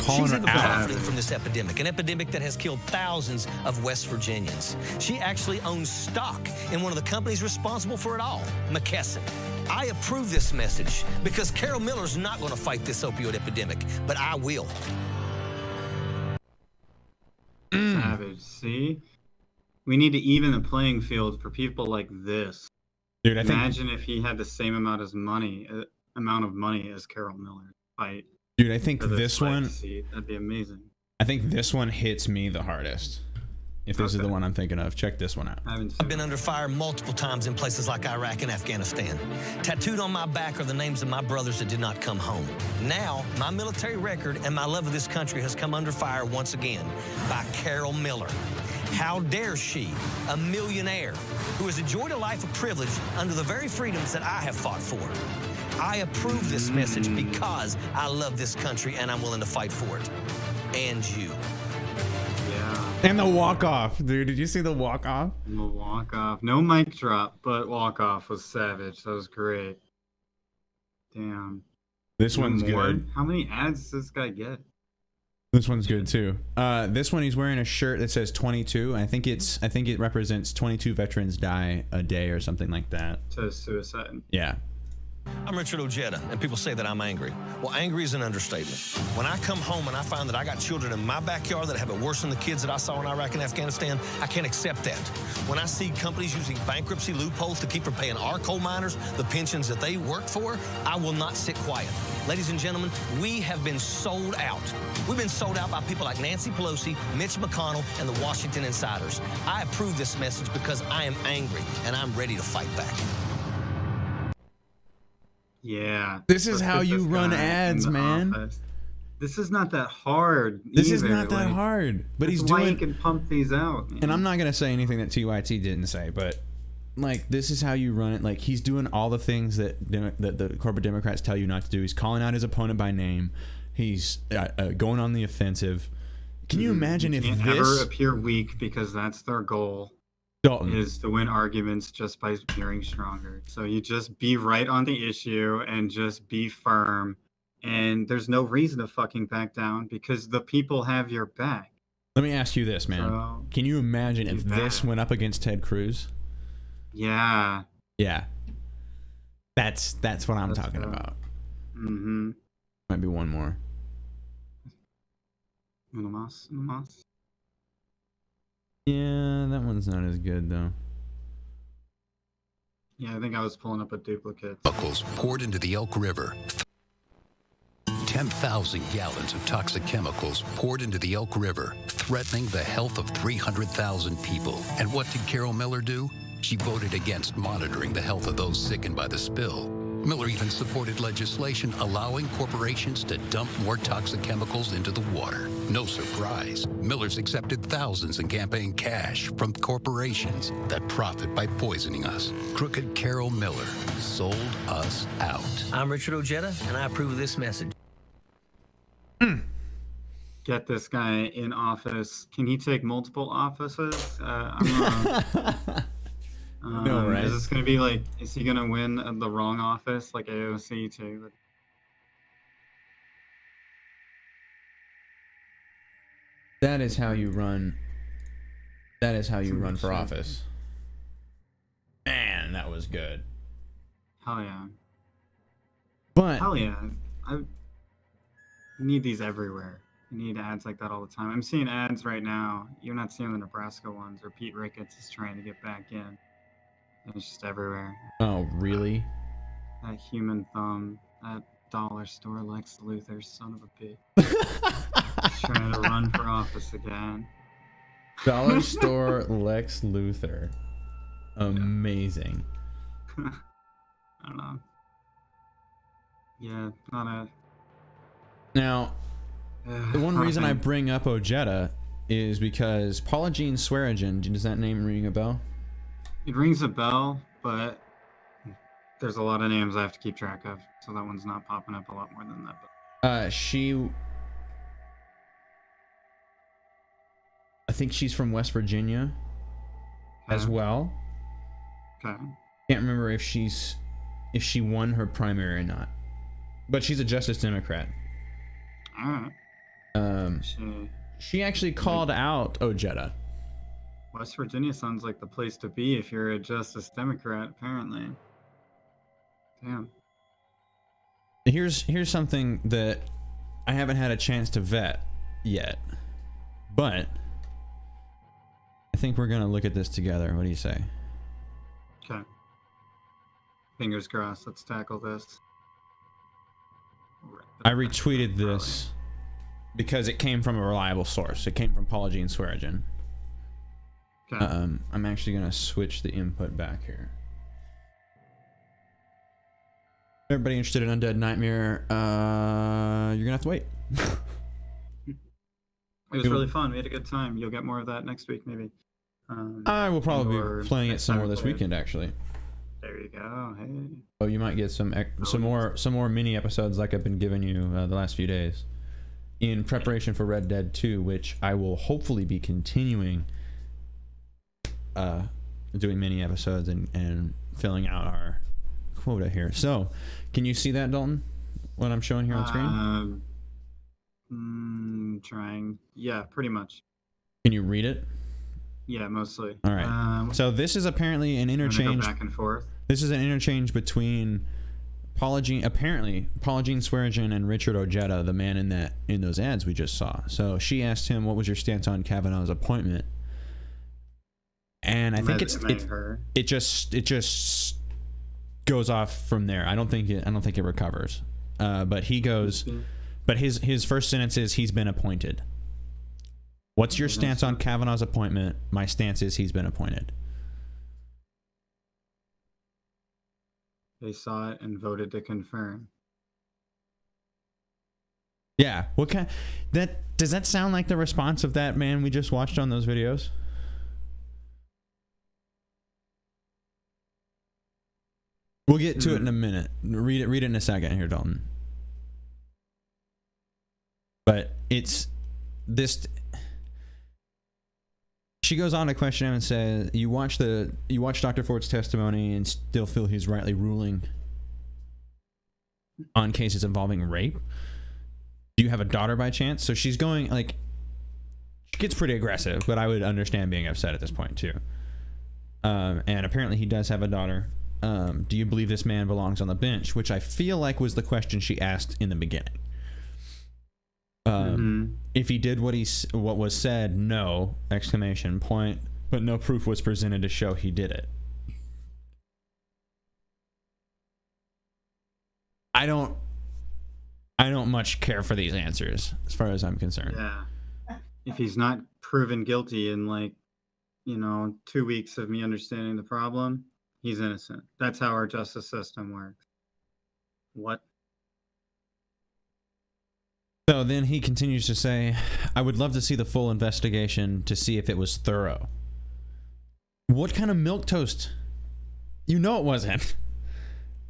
She's even profiting from this epidemic, an epidemic that has killed thousands of West Virginians. She actually owns stock in one of the companies responsible for it all, McKesson. I approve this message because Carol Miller's not going to fight this opioid epidemic, but I will. Savage. See? We need to even the playing field for people like this. Dude, Imagine if he had the same amount of money as Carol Miller. Fight. Dude, I think this one... Seat. That'd be amazing. I think this one hits me the hardest. if this is the one I'm thinking of. Check this one out. I've been under fire multiple times in places like Iraq and Afghanistan. Tattooed on my back are the names of my brothers that did not come home. Now, my military record and my love of this country has come under fire once again by Carol Miller. How dare she, a millionaire, who has enjoyed a life of privilege under the very freedoms that I have fought for. I approve this message because I love this country and I'm willing to fight for it. And you. Yeah. And the walk-off, dude. Did you see the walk-off? The walk-off. No mic drop, but walk-off was savage. That was great. Damn. This one's good. How many ads does this guy get? This one's good too. This one, he's wearing a shirt that says 22. I think it represents 22 veterans die a day or something like that. To suicide. Yeah. I'm Richard Ojeda, and people say that I'm angry. Well, angry is an understatement. When I come home and I find that I got children in my backyard that have it worse than the kids that I saw in Iraq and Afghanistan, I can't accept that. When I see companies using bankruptcy loopholes to keep from paying our coal miners the pensions that they work for, I will not sit quiet. Ladies and gentlemen, we have been sold out. We've been sold out by people like Nancy Pelosi, Mitch McConnell, and the Washington Insiders. I approve this message because I am angry, and I'm ready to fight back. Yeah. This is how you run ads, man. Office. This is not that hard. This is not that hard. But he's doing. Why he can pump these out. Man. And I'm not gonna say anything that TYT didn't say, but like this is how you run it. Like he's doing all the things that the corporate Democrats tell you not to do. He's calling out his opponent by name. He's going on the offensive. Can you imagine if this ever appear weak because that's their goal? Dalton is to win arguments just by appearing stronger. So you just be right on the issue and just be firm. And there's no reason to fucking back down because the people have your back. Let me ask you this, man. So, can you imagine if this went up against Ted Cruz? Yeah. Yeah. That's what I'm talking about. Mm-hmm. Might be one more. Uno más. Yeah, that one's not as good though. Yeah, I think I was pulling up a duplicate. Chemicals poured into the Elk River. 10,000 gallons of toxic chemicals poured into the Elk River, threatening the health of 300,000 people. And what did Carol Miller do? She voted against monitoring the health of those sickened by the spill. Miller even supported legislation allowing corporations to dump more toxic chemicals into the water. No surprise, Miller's accepted thousands in campaign cash from corporations that profit by poisoning us. Crooked Carol Miller sold us out. I'm Richard Ojeda, and I approve of this message. Get this guy in office. Can he take multiple offices? I'm no, right? Is this going to be like, is he going to win the wrong office like AOC too? That is how you run. That is how you run for office. Man, that was good. Hell yeah. But hell yeah. You need these everywhere. You need ads like that all the time. I'm seeing ads right now. You're not seeing the Nebraska ones where Pete Ricketts is trying to get back in. It's just everywhere. Oh, really? That human thumb, that dollar store Lex Luthor, son of a bitch. He's trying to run for office again. Dollar store Lex Luthor. Amazing. I don't know. Yeah, not a... Now, the one reason I bring up Ojeda is because Paula Jean Swearigan, does that name ring a bell? It rings a bell, but there's a lot of names I have to keep track of, so that one's not popping up a lot more than that. I think she's from West Virginia as well. Okay. Can't remember if she won her primary or not, but she's a Justice Democrat. All right. She actually called out Ojeda. West Virginia sounds like the place to be if you're a Justice Democrat, apparently. Damn. Here's something that I haven't had a chance to vet yet, but I think we're gonna look at this together. What do you say? Okay. Fingers crossed. Let's tackle this. I retweeted this because it came from a reliable source. It came from Paula Jean Swearigan. Okay. I'm actually gonna switch the input back here. Everybody interested in Undead Nightmare, you're gonna have to wait. It was really fun. We had a good time. You'll get more of that next week, maybe. I will probably be playing it some more this weekend, actually. There you go. Hey. Oh, you might get some more mini episodes like I've been giving you the last few days, in preparation for Red Dead 2, which I will hopefully be continuing doing mini episodes and filling out our quota here. So, can you see that, Dalton? What I'm showing here on screen? Trying. Yeah, pretty much. Can you read it? Yeah, mostly. All right. So this is apparently an interchange. Go back and forth. This is an interchange between Paula Jean Swearigan and Richard Ojeda, the man in those ads we just saw. So she asked him, "What was your stance on Kavanaugh's appointment?" And I think it just goes off from there. I don't think it recovers. But he goes. But his first sentence is, he's been appointed. What's your stance on Kavanaugh's appointment? My stance is he's been appointed. They saw it and voted to confirm. Yeah. What kind? Does that sound like the response of that man we just watched on those videos? We'll get to it in a minute. Read it in a second here, Dalton. But it's this. She goes on to question him and says, "You watch Dr. Ford's testimony and still feel he's rightly ruling on cases involving rape? Do you have a daughter by chance?" So she's going like, she gets pretty aggressive, but I would understand being upset at this point too. And apparently he does have a daughter. Do you believe this man belongs on the bench? Which I feel like was the question she asked in the beginning. If he did what was said, no! Exclamation point. But no proof was presented to show he did it. I don't much care for these answers, as far as I'm concerned. Yeah. If he's not proven guilty in 2 weeks of me understanding the problem, he's innocent. That's how our justice system works. What? So then he continues to say, "I would love to see the full investigation to see if it was thorough." What kind of milquetoast? You know it wasn't.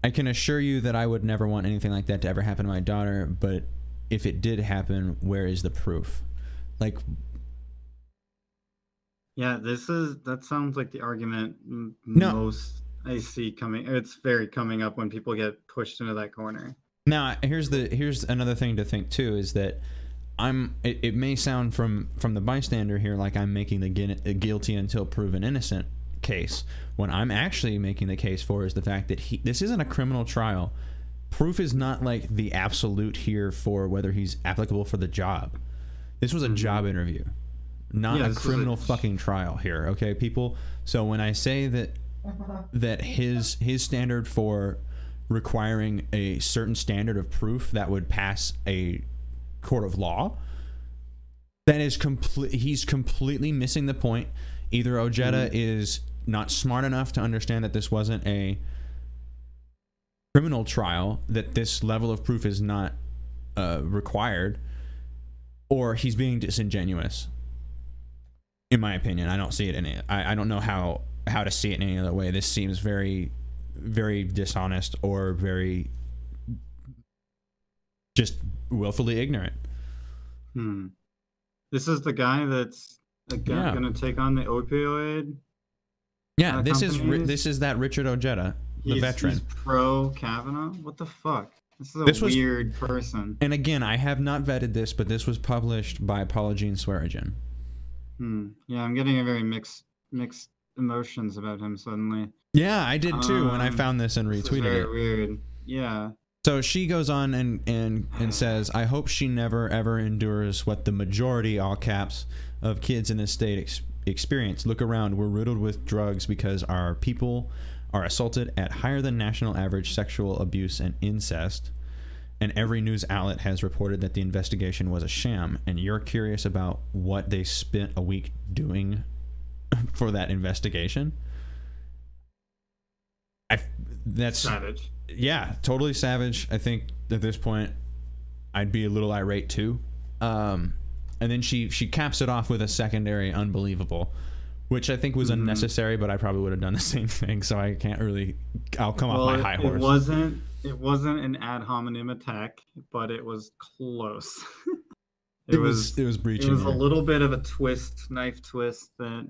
"I can assure you that I would never want anything like that to ever happen to my daughter, but if it did happen, where is the proof?" Like, yeah, that sounds like the argument most I see coming. It's very coming up when people get pushed into that corner. Now, here's another thing to think too, is that it may sound from the bystander here like I'm making the guilty until proven innocent case, when I'm actually making the case for is the fact that this isn't a criminal trial. Proof is not like the absolute here for whether he's applicable for the job. This was a job interview, not a criminal fucking trial here, okay, people? So when I say that his standard for requiring a certain standard of proof that would pass a court of law, that is he's completely missing the point. Either Ojeda is not smart enough to understand that this wasn't a criminal trial, that this level of proof is not required, or he's being disingenuous, in my opinion. I don't see it I don't know how to see it in any other way. This seems very, very dishonest, or very just willfully ignorant. This is the guy that's going to take on the opioid. Yeah, this is that Richard Ojeda, the veteran. He's pro Kavanaugh. What the fuck? This is a weird person. And again, I have not vetted this, but this was published by Paula Jean Swearigan. Yeah, I'm getting a very mixed emotions about him suddenly. Yeah, I did too when I found this and retweeted it. Very weird. Yeah. So she goes on and says, "I hope she never ever endures what the majority, all caps, of kids in this state experience. Look around. We're riddled with drugs because our people are assaulted at higher than national average sexual abuse and incest. And every news outlet has reported that the investigation was a sham. And you're curious about what they spent a week doing for that investigation. That's savage. Yeah, totally savage. I think at this point I'd be a little irate too. And then she caps it off with a secondary unbelievable, which I think was unnecessary, but I probably would have done the same thing. So I can't really. I'll come off my high horse. It wasn't an ad hominem attack, but it was close. It was breaching. It was a little bit of a knife twist that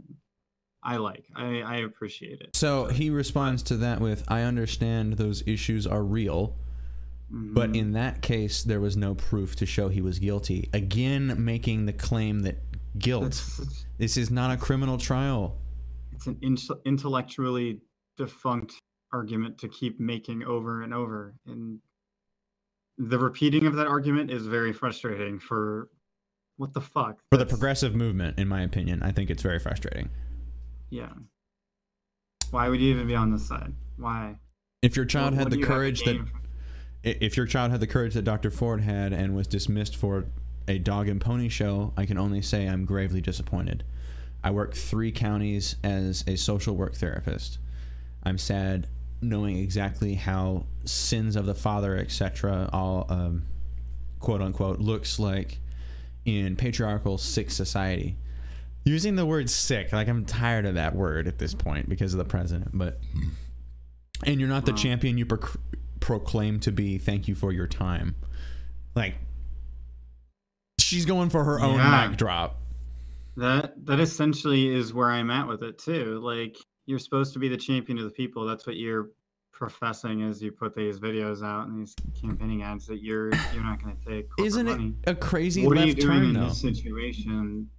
I like. I appreciate it. So he responds to that with, "I understand those issues are real, but in that case, there was no proof to show he was guilty." Again, making the claim that guilt. This is not a criminal trial. It's an intellectually defunct argument to keep making over and over, and the repeating of that argument is very frustrating for what the fuck. For the progressive movement, in my opinion, I think it's very frustrating. Yeah. Why would you even be on this side? Why? If your child had the courage that Dr. Ford had and was dismissed for a dog and pony show, I can only say I'm gravely disappointed. I work 3 counties as a social work therapist. I'm sad knowing exactly how sins of the father, etc., all quote unquote looks like in patriarchal sick society. Using the word sick, like I'm tired of that word at this point because of the president. But and you're not the champion you proclaim to be. Thank you for your time. Like, she's going for her own mic drop. That essentially is where I'm at with it too. Like, you're supposed to be the champion of the people. That's what you're professing as you put these videos out and these campaigning ads that you're not going to take. Isn't it money. a crazy what left are you doing turn in though? This situation?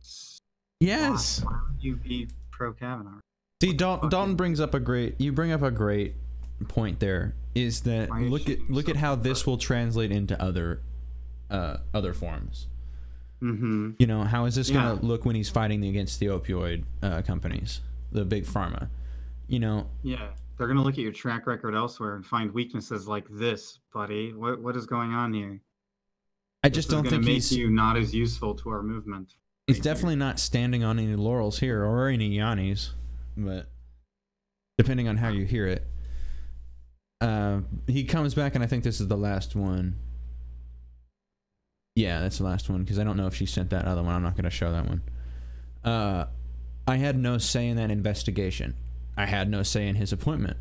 Yes. Why would you be pro Kavanaugh? See, Dalton brings up a great. You bring up a great point. There is that look at how this will translate into other forms. You know, how is this going to look when he's fighting against the opioid companies, the big pharma? You know. Yeah, they're going to look at your track record elsewhere and find weaknesses like this, buddy. What is going on here? I just don't think he's make you not as useful to our movement. He's definitely not standing on any laurels here, or any Yannis, but depending on how you hear it. He comes back, and I think this is the last one. Yeah, that's the last one, because I don't know if she sent that other one. I'm not going to show that one. I had no say in that investigation. I had no say in his appointment.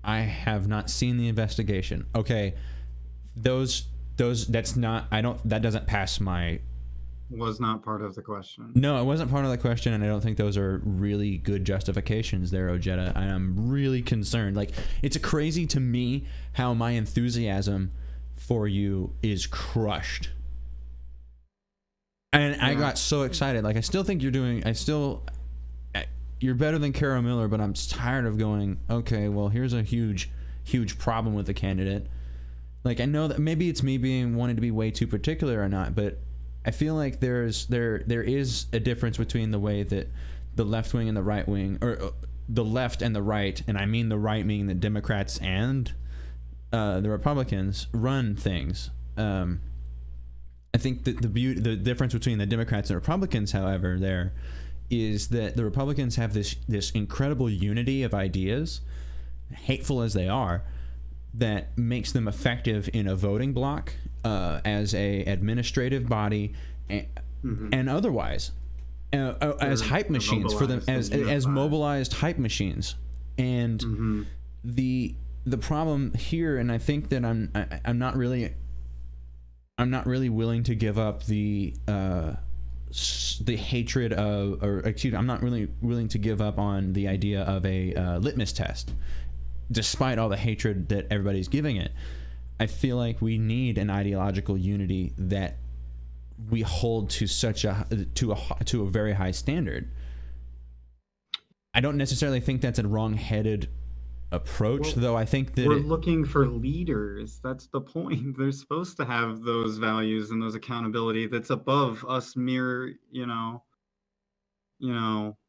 I have not seen the investigation. Okay, that's not, that doesn't pass my... Was not part of the question. No, it wasn't part of the question, and I don't think those are really good justifications there, Ojeda. I am really concerned. Like, it's crazy to me how my enthusiasm for you is crushed. And I got so excited. Like, I still think you're better than Carol Miller, but I'm tired of going, okay, well, here's a huge problem with the candidate. Like, I know that maybe it's me wanting to be way too particular or not, but I feel like there is a difference between the way that the left wing and the right wing, or the left and the right, and I mean the right meaning the Democrats and the Republicans, run things. I think that the difference between the Democrats and Republicans, however, there is that the Republicans have this incredible unity of ideas, hateful as they are, that makes them effective in a voting block, as a administrative body, and otherwise, as hype machines for them, as mobilized hype machines. And the problem here, and I think that I'm not really willing to give up the hatred of, or excuse me, I'm not really willing to give up on the idea of a litmus test, despite all the hatred that everybody's giving it. I feel like we need an ideological unity that we hold to a very high standard. I don't necessarily think that's a wrong-headed approach, though. I think that we're looking for leaders. That's the point. They're supposed to have those values and those accountability that's above us mere,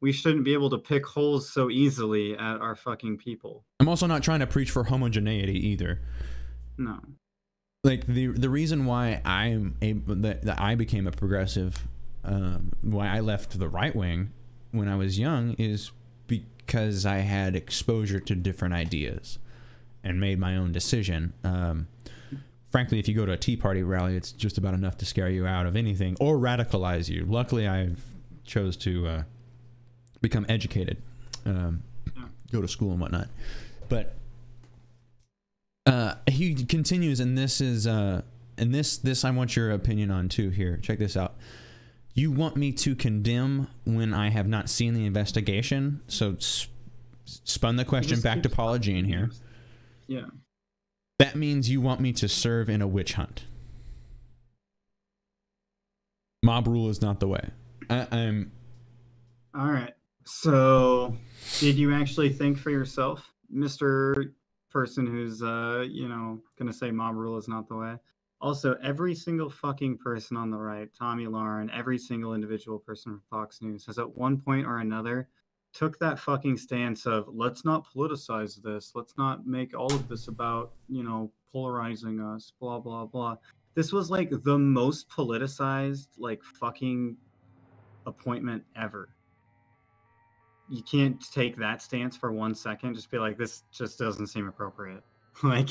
we shouldn't be able to pick holes so easily at our fucking people. I'm also not trying to preach for homogeneity either. No. Like, the reason why that I became a progressive, why I left the right wing, when I was young is because I had exposure to different ideas and made my own decision. Frankly, if you go to a Tea Party rally, it's just about enough to scare you out of anything or radicalize you. Luckily, I chose to become educated, go to school and whatnot. But he continues, and this is and this I want your opinion on too. Here, check this out. You want me to condemn when I have not seen the investigation? So spun the question back to Paula Jean here. Yeah. That means you want me to serve in a witch hunt. Mob rule is not the way. I'm... All right. So, did you actually think for yourself, Mr. Person who's, you know, gonna say mob rule is not the way? Also, every single fucking person on the right, Tommy Lauren, every single individual person from Fox News has at one point or another took that fucking stance of, let's not politicize this. Let's not make all of this about, you know, polarizing us, blah, blah, blah. This was like the most politicized, like, fucking appointment ever. You can't take that stance for 1 second. Just be like, this just doesn't seem appropriate. Like,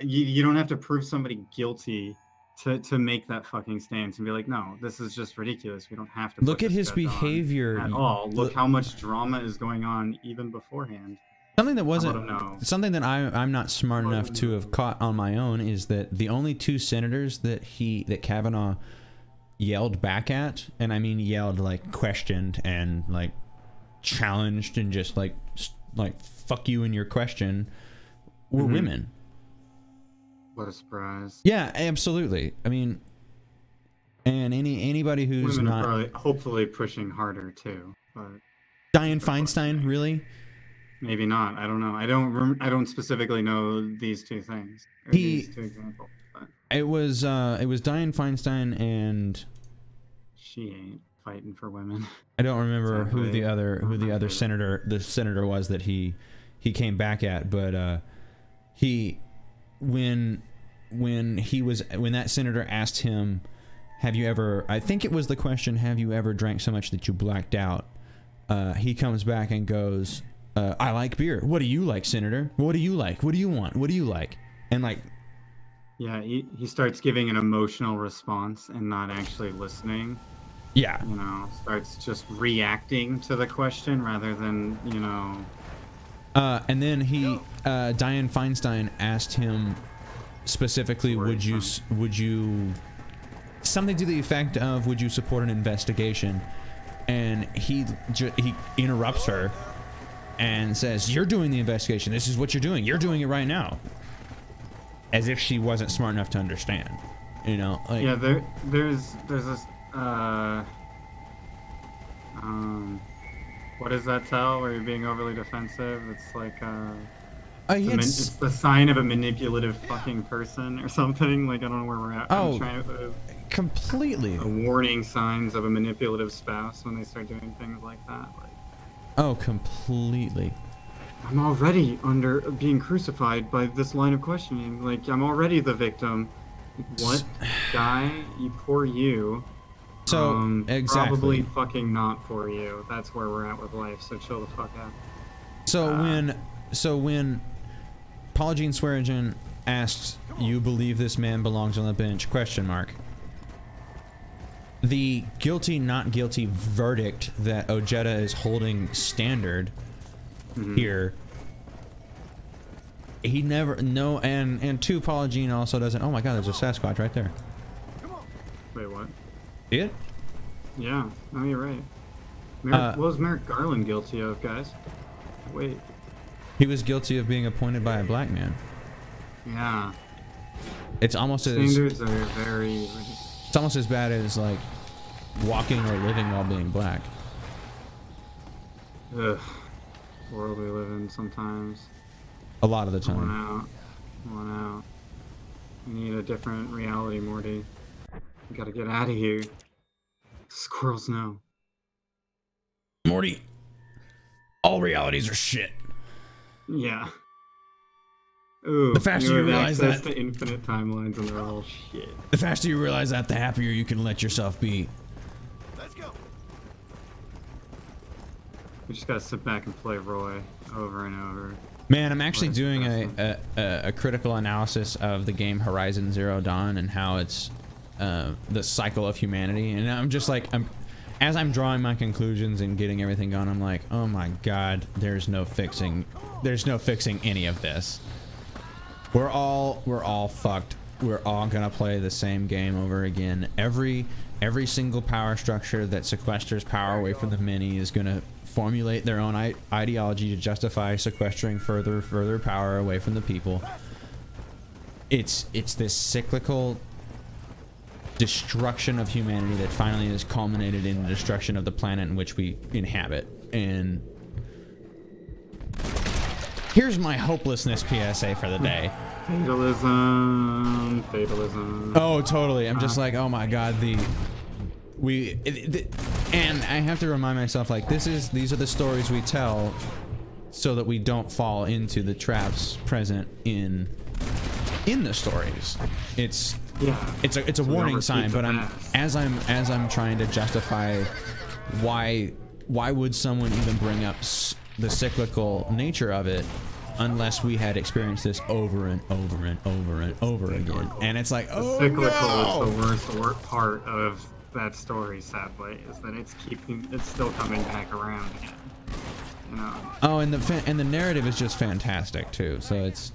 you don't have to prove somebody guilty to make that fucking stance and be like, no, this is just ridiculous. We don't have to look at his behavior at all. Look how much drama is going on even beforehand. Something that wasn't something that I'm not smart enough to have caught on my own is that the only two senators that Kavanaugh yelled back at, and I mean yelled like questioned and like challenged and just like fuck you in your question, were women. What a surprise. Yeah, absolutely. I mean, and anybody who's women not are probably, hopefully pushing harder too. But Dianne Feinstein, really? Maybe not. I don't know. I don't specifically know these two things. These two examples. But it was Dianne Feinstein and she ain't fighting for women. I don't remember who the other senator was that he came back at, but when that senator asked him, have you ever, I think it was the question, have you ever drank so much that you blacked out? He comes back and goes, I like beer. What do you like, Senator? What do you like? What do you want? What do you like? And like, yeah, he starts giving an emotional response and not actually listening. Yeah. You know, starts just reacting to the question rather than, you know. And then Dianne Feinstein asked him specifically, would you something to the effect of, would you support an investigation? And he interrupts her and says, you're doing the investigation. This is what you're doing. You're doing it right now. As if she wasn't smart enough to understand, you know? Like, yeah, there's this, what does that tell where you're being overly defensive? It's like, it's the sign of a manipulative fucking person or something. Like, I don't know where we're at. Oh, completely. Warning signs of a manipulative spouse when they start doing things like that. Like, oh, completely. I'm already being crucified by this line of questioning. Like, I'm already the victim. What, guy? You poor you. So, exactly. Probably fucking not for you. That's where we're at with life, so chill the fuck out. So when Paula Jean Swearingen asks, you believe this man belongs on the bench, ? The guilty, not guilty verdict that Ojeda is holding standard here, he never, and two, Paula Jean also doesn't, oh my god, there's a Sasquatch right there. Wait, what? See it? Yeah, no, you're right. What was Merrick Garland guilty of, guys? Wait. He was guilty of being appointed by a black man. Yeah. It's almost standards are very. It's almost as bad as like walking or living while being black. Ugh. World we live in sometimes. A lot of the time. One out. We need a different reality, Morty. We gotta get out of here. Squirrels know. Morty, all realities are shit. Yeah. Ooh, the faster you realize that, to infinite timelines and they're all shit. The faster you realize that, the happier you can let yourself be. Let's go. We just gotta sit back and play Roy over and over. Man, I'm actually doing a critical analysis of the game Horizon Zero Dawn and how it's the cycle of humanity, and I'm just like, as I'm drawing my conclusions and getting everything going, I'm like, oh my god, there's no fixing any of this. We're all fucked. We're all gonna play the same game over again. Every single power structure that sequesters power away from the many is gonna formulate their own ideology to justify sequestering further power away from the people. It's this cyclical destruction of humanity that finally has culminated in the destruction of the planet in which we inhabit. And here's my hopelessness PSA for the day. Fatalism. Oh, totally. I'm just like, oh my god, and I have to remind myself, like, these are the stories we tell so that we don't fall into the traps present in the stories. It's a warning sign, but as I'm trying to justify why would someone even bring up the cyclical nature of it unless we had experienced this over and over and over and over again. And it's like, oh, cyclical no! is the worst part of that story, sadly, is that it's still coming back around again. You know? Oh, and the narrative is just fantastic too. So it's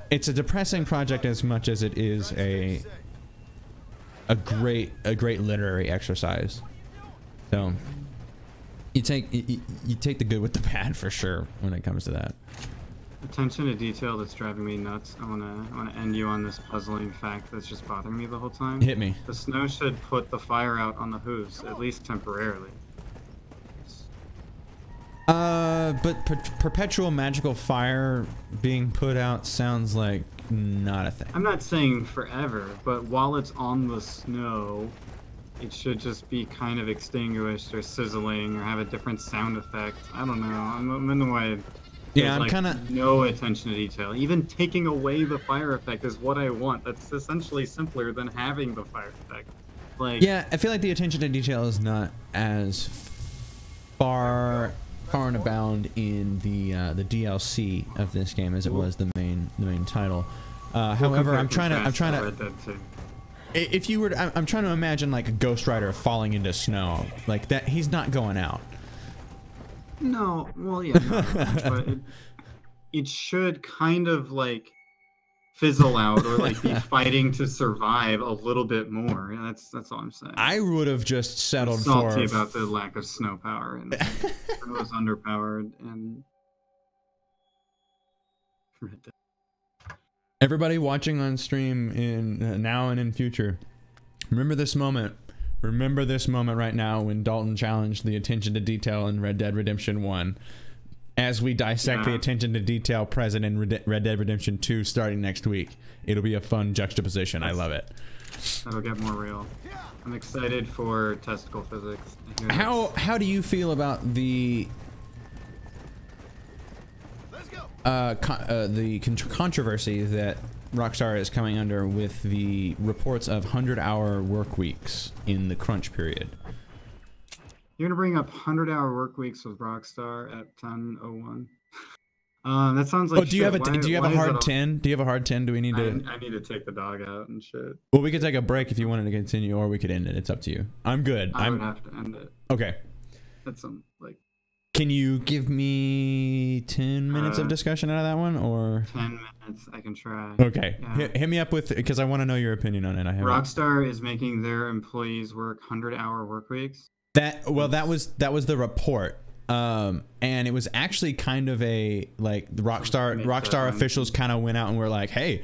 a depressing project as much as it is a great literary exercise. So you take the good with the bad for sure when it comes to that. Attention to detail that's driving me nuts. I wanna end you on this puzzling fact that's just bothering me the whole time. Hit me. The snow should put the fire out on the hooves, at least temporarily. But perpetual magical fire being put out sounds like not a thing. I'm not saying forever, but while it's on the snow, it should just be kind of extinguished or sizzling or have a different sound effect. I don't know. I'm in the way. Yeah, I'm kind of no attention to detail. Even taking away the fire effect is what I want. That's essentially simpler than having the fire effect. Like, yeah, I feel like the attention to detail is not as far and abound in the DLC of this game as it was the main title. However, I'm trying to. If you were, I'm trying to imagine like a Ghost Rider falling into snow like that. He's not going out. No, well, yeah, but it should kind of like fizzle out or like be fighting to survive a little bit more. That's all I'm saying. I would have just settled I'm salty about the lack of snow power and it was underpowered and. Everybody watching on stream in now and in future, remember this moment. Remember this moment right now when Dalton challenged the attention to detail in Red Dead Redemption 1. As we dissect the attention to detail present in Red Dead Redemption 2 starting next week. It'll be a fun juxtaposition. I love it. That'll get more real. I'm excited for testicle physics. How do you feel about the controversy that Rockstar is coming under with the reports of 100-hour work weeks in the crunch period? You're gonna bring up 100-hour work weeks with Rockstar at 10:01. That sounds like. Oh, do you have a hard 10? Do you have a hard 10? Do we need to? I need to take the dog out and shit. Well, we could take a break if you wanted to continue, or we could end it. It's up to you. I'm good. I would have to end it. Okay. That's some like. Can you give me 10 minutes of discussion out of that one, or 10 minutes? I can try. Okay, yeah. hit me up with, because I want to know your opinion on it. Rockstar is making their employees work 100-hour work weeks. That was the report, and it was actually kind of a like the Rockstar officials kind of went out and were like, hey,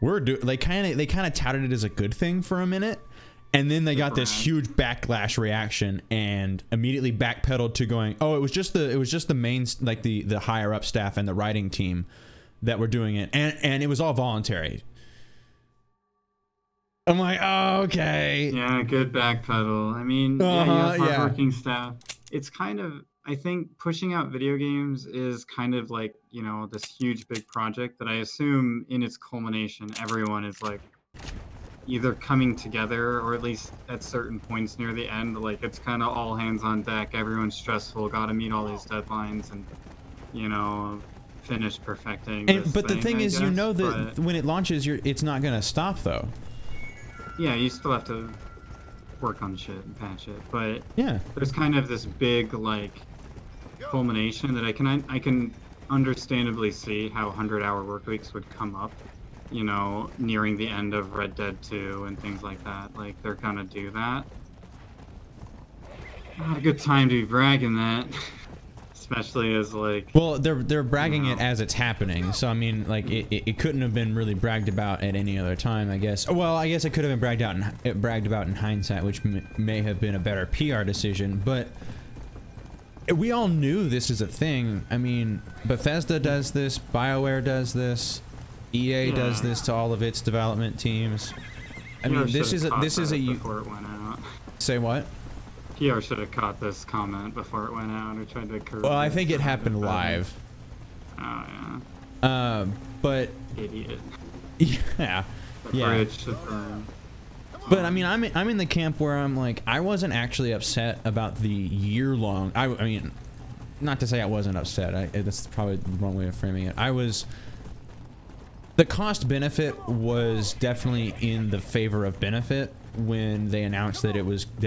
they kind of touted it as a good thing for a minute. And then they got this huge backlash reaction and immediately backpedaled to going, oh, it was just the main, like the higher up staff and the writing team that were doing it, and it was all voluntary. I'm like, oh, okay. Yeah, good backpedal. I mean, yeah, you have hardworking staff. It's kind of, I think pushing out video games is kind of like, you know, this huge big project that I assume in its culmination everyone is like either coming together or at least at certain points near the end, like it's kind of all hands on deck. Everyone's stressful, got to meet all these deadlines, and you know, finish perfecting. But the thing is, you know that when it launches, it's not gonna stop though. Yeah, you still have to work on shit and patch it, but yeah, there's kind of this big like culmination that I can understandably see how 100-hour work weeks would come up, you know, nearing the end of Red Dead 2 and things like that. Like they're gonna do that. Not a good time to be bragging that. Especially as like, well, they're bragging it as it's happening, so I mean, like it couldn't have been really bragged about at any other time, I guess. Well, I guess it could have been bragged about in hindsight, which may have been a better PR decision. But we all knew this is a thing. I mean, Bethesda does this, BioWare does this, EA does this to all of its development teams. I mean, this is a before it went out. Say what? PR should have caught this comment before it went out or tried to curve. Well, I think it happened live. Oh yeah. But idiot. Yeah. Yeah. But I mean, I'm in the camp where I'm like, I wasn't actually upset about the year-long. I mean, not to say I wasn't upset. That's probably the wrong way of framing it. The cost benefit was definitely in the favor of benefit when they announced that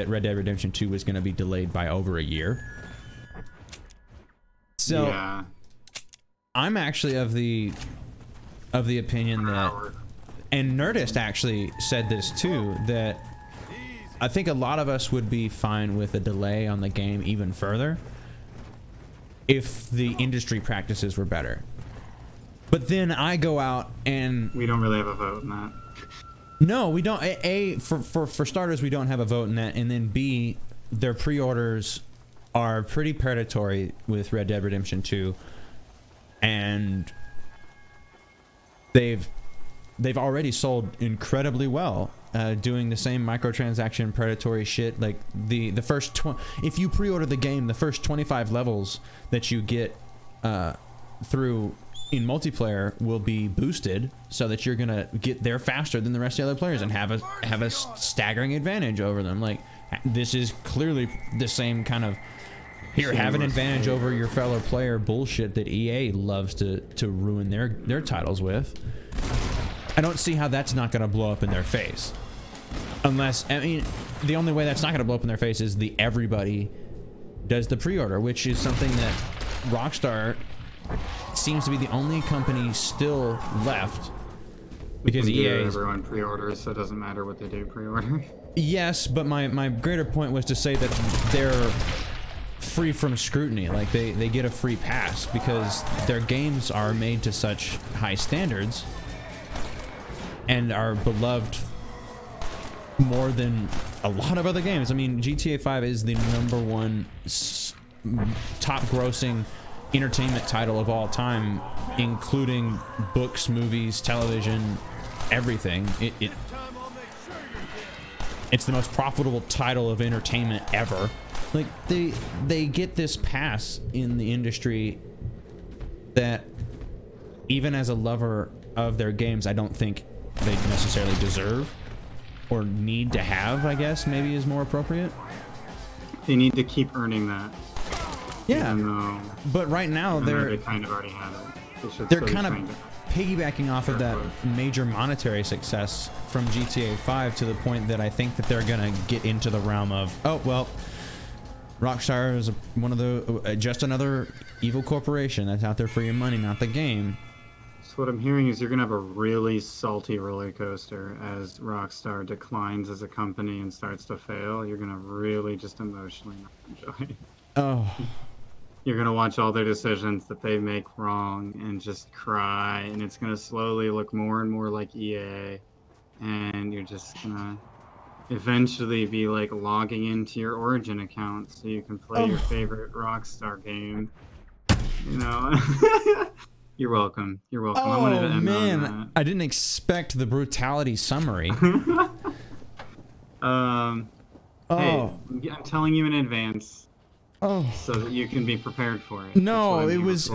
Red Dead Redemption 2 was going to be delayed by over a year. So yeah. I'm actually of the opinion that, and Nerdist actually said this too, that I think a lot of us would be fine with a delay on the game even further if the industry practices were better. But then I go out and we don't really have a vote in that. No, we don't. For starters, we don't have a vote in that, and then B, their pre-orders are pretty predatory with Red Dead Redemption 2, and they've already sold incredibly well, doing the same microtransaction predatory shit. Like the first if you pre-order the game, the first 25 levels that you get through in multiplayer will be boosted so that you're gonna get there faster than the rest of the other players and have a staggering advantage over them. Like, this is clearly the same kind of have an advantage over your fellow player bullshit that EA loves to ruin their titles with. I don't see how that's not gonna blow up in their face, unless, I mean, the only way that's not gonna blow up in their face is everybody does the pre-order, which is something that Rockstar seems to be the only company still left, because EA everyone pre-orders, so it doesn't matter what they do pre-order. Yes, but my greater point was to say that they're free from scrutiny. Like they get a free pass because their games are made to such high standards and are beloved more than a lot of other games. I mean, GTA 5 is the #1 top grossing entertainment title of all time, including books, movies, television, everything. It's the most profitable title of entertainment ever. Like they get this pass in the industry that, even as a lover of their games, I don't think they necessarily deserve or need to have, I guess maybe is more appropriate. They need to keep earning that. Yeah, but right now they kind of already have it. They're kind of piggybacking off of that major monetary success from GTA 5 to the point that I think that they're gonna get into the realm of, oh well, Rockstar is one of the just another evil corporation that's out there for your money, not the game. So what I'm hearing is you're gonna have a really salty roller coaster as Rockstar declines as a company and starts to fail. You're gonna really just emotionally not enjoy it. Oh. You're gonna watch all their decisions that they make wrong and just cry, and it's gonna slowly look more and more like EA, and you're just gonna eventually be like logging into your Origin account so you can play your favorite Rockstar game. You know. You're welcome. You're welcome. I wanted to end on that. I didn't expect the brutality summary. Hey, I'm telling you in advance. Oh. So that you can be prepared for it. No, it was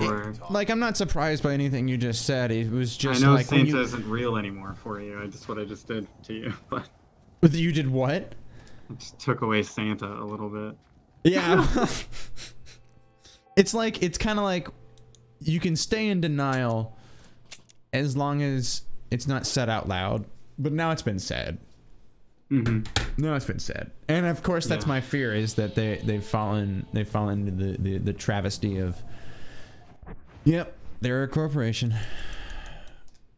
like, I'm not surprised by anything you just said. It was just like, I know Santa isn't real anymore for you. That's what I just did to you. But you did what? I just took away Santa a little bit. Yeah. It's kind of like you can stay in denial as long as it's not said out loud. But now it's been said. No, it's been said, and of course that's my fear, is that they've fallen into the travesty of, yep, they're a corporation.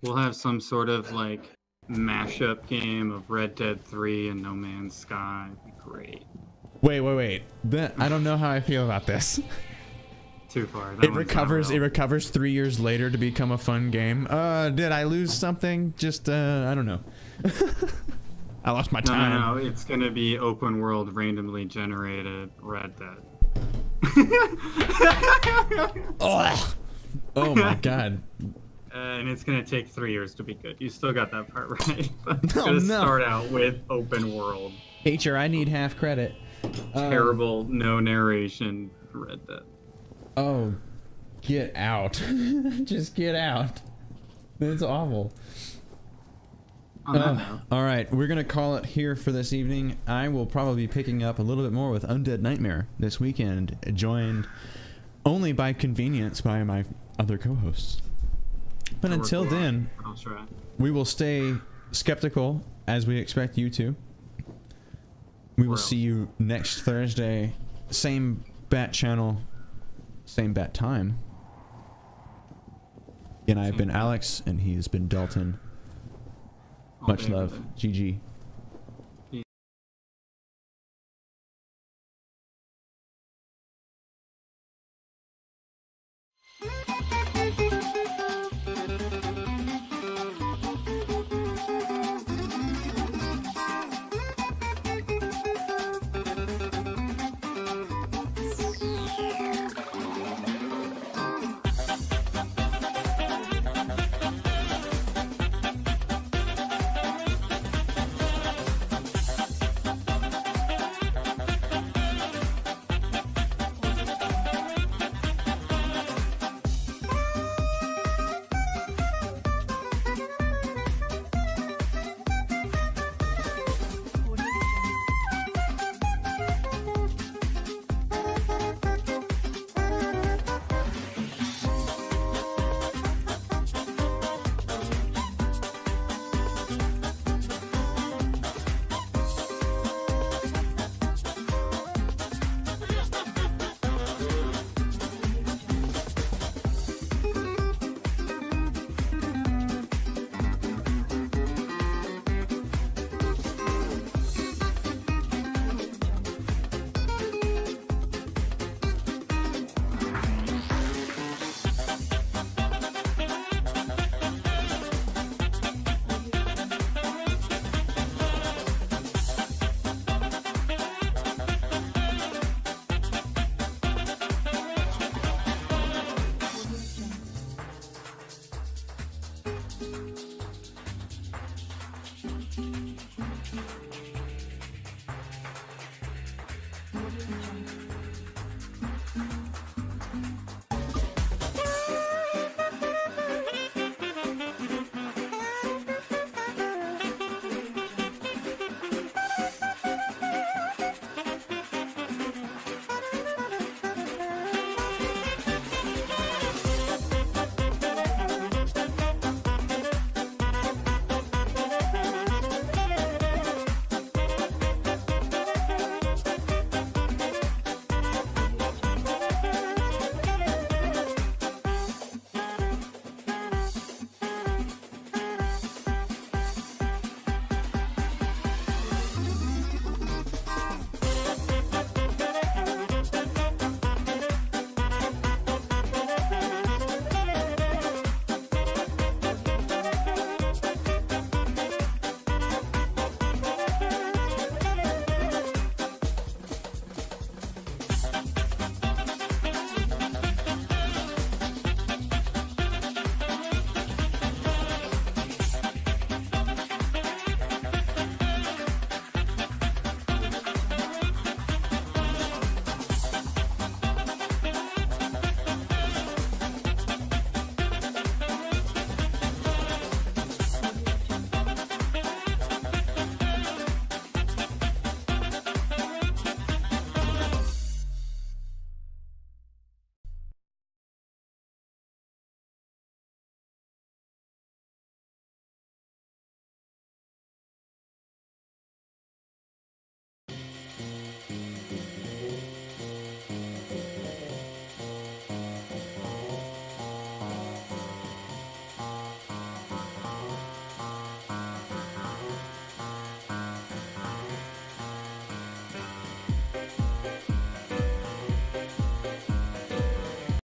We'll have some sort of like mashup game of Red Dead 3 and No Man's Sky. Great. Wait. I don't know how I feel about this. Too far. It recovers 3 years later to become a fun game. Did I lose something? Just I don't know. I lost my time. No, it's gonna be open world, randomly generated Red Dead. Oh my god. And it's gonna take 3 years to be good. You still got that part right. But it's gonna start out with open world. Teacher, I need half credit. Terrible, no narration Red Dead. Oh, get out. Just get out. It's awful. All right, we're gonna call it here for this evening. I will probably be picking up a little bit more with Undead Nightmare this weekend, joined only by convenience by my other co-hosts. But until then, we will stay skeptical, as we expect you to. We will see you next Thursday, same bat channel, same bat time. And I've been Alex, and he has been Dalton. Much love. GG.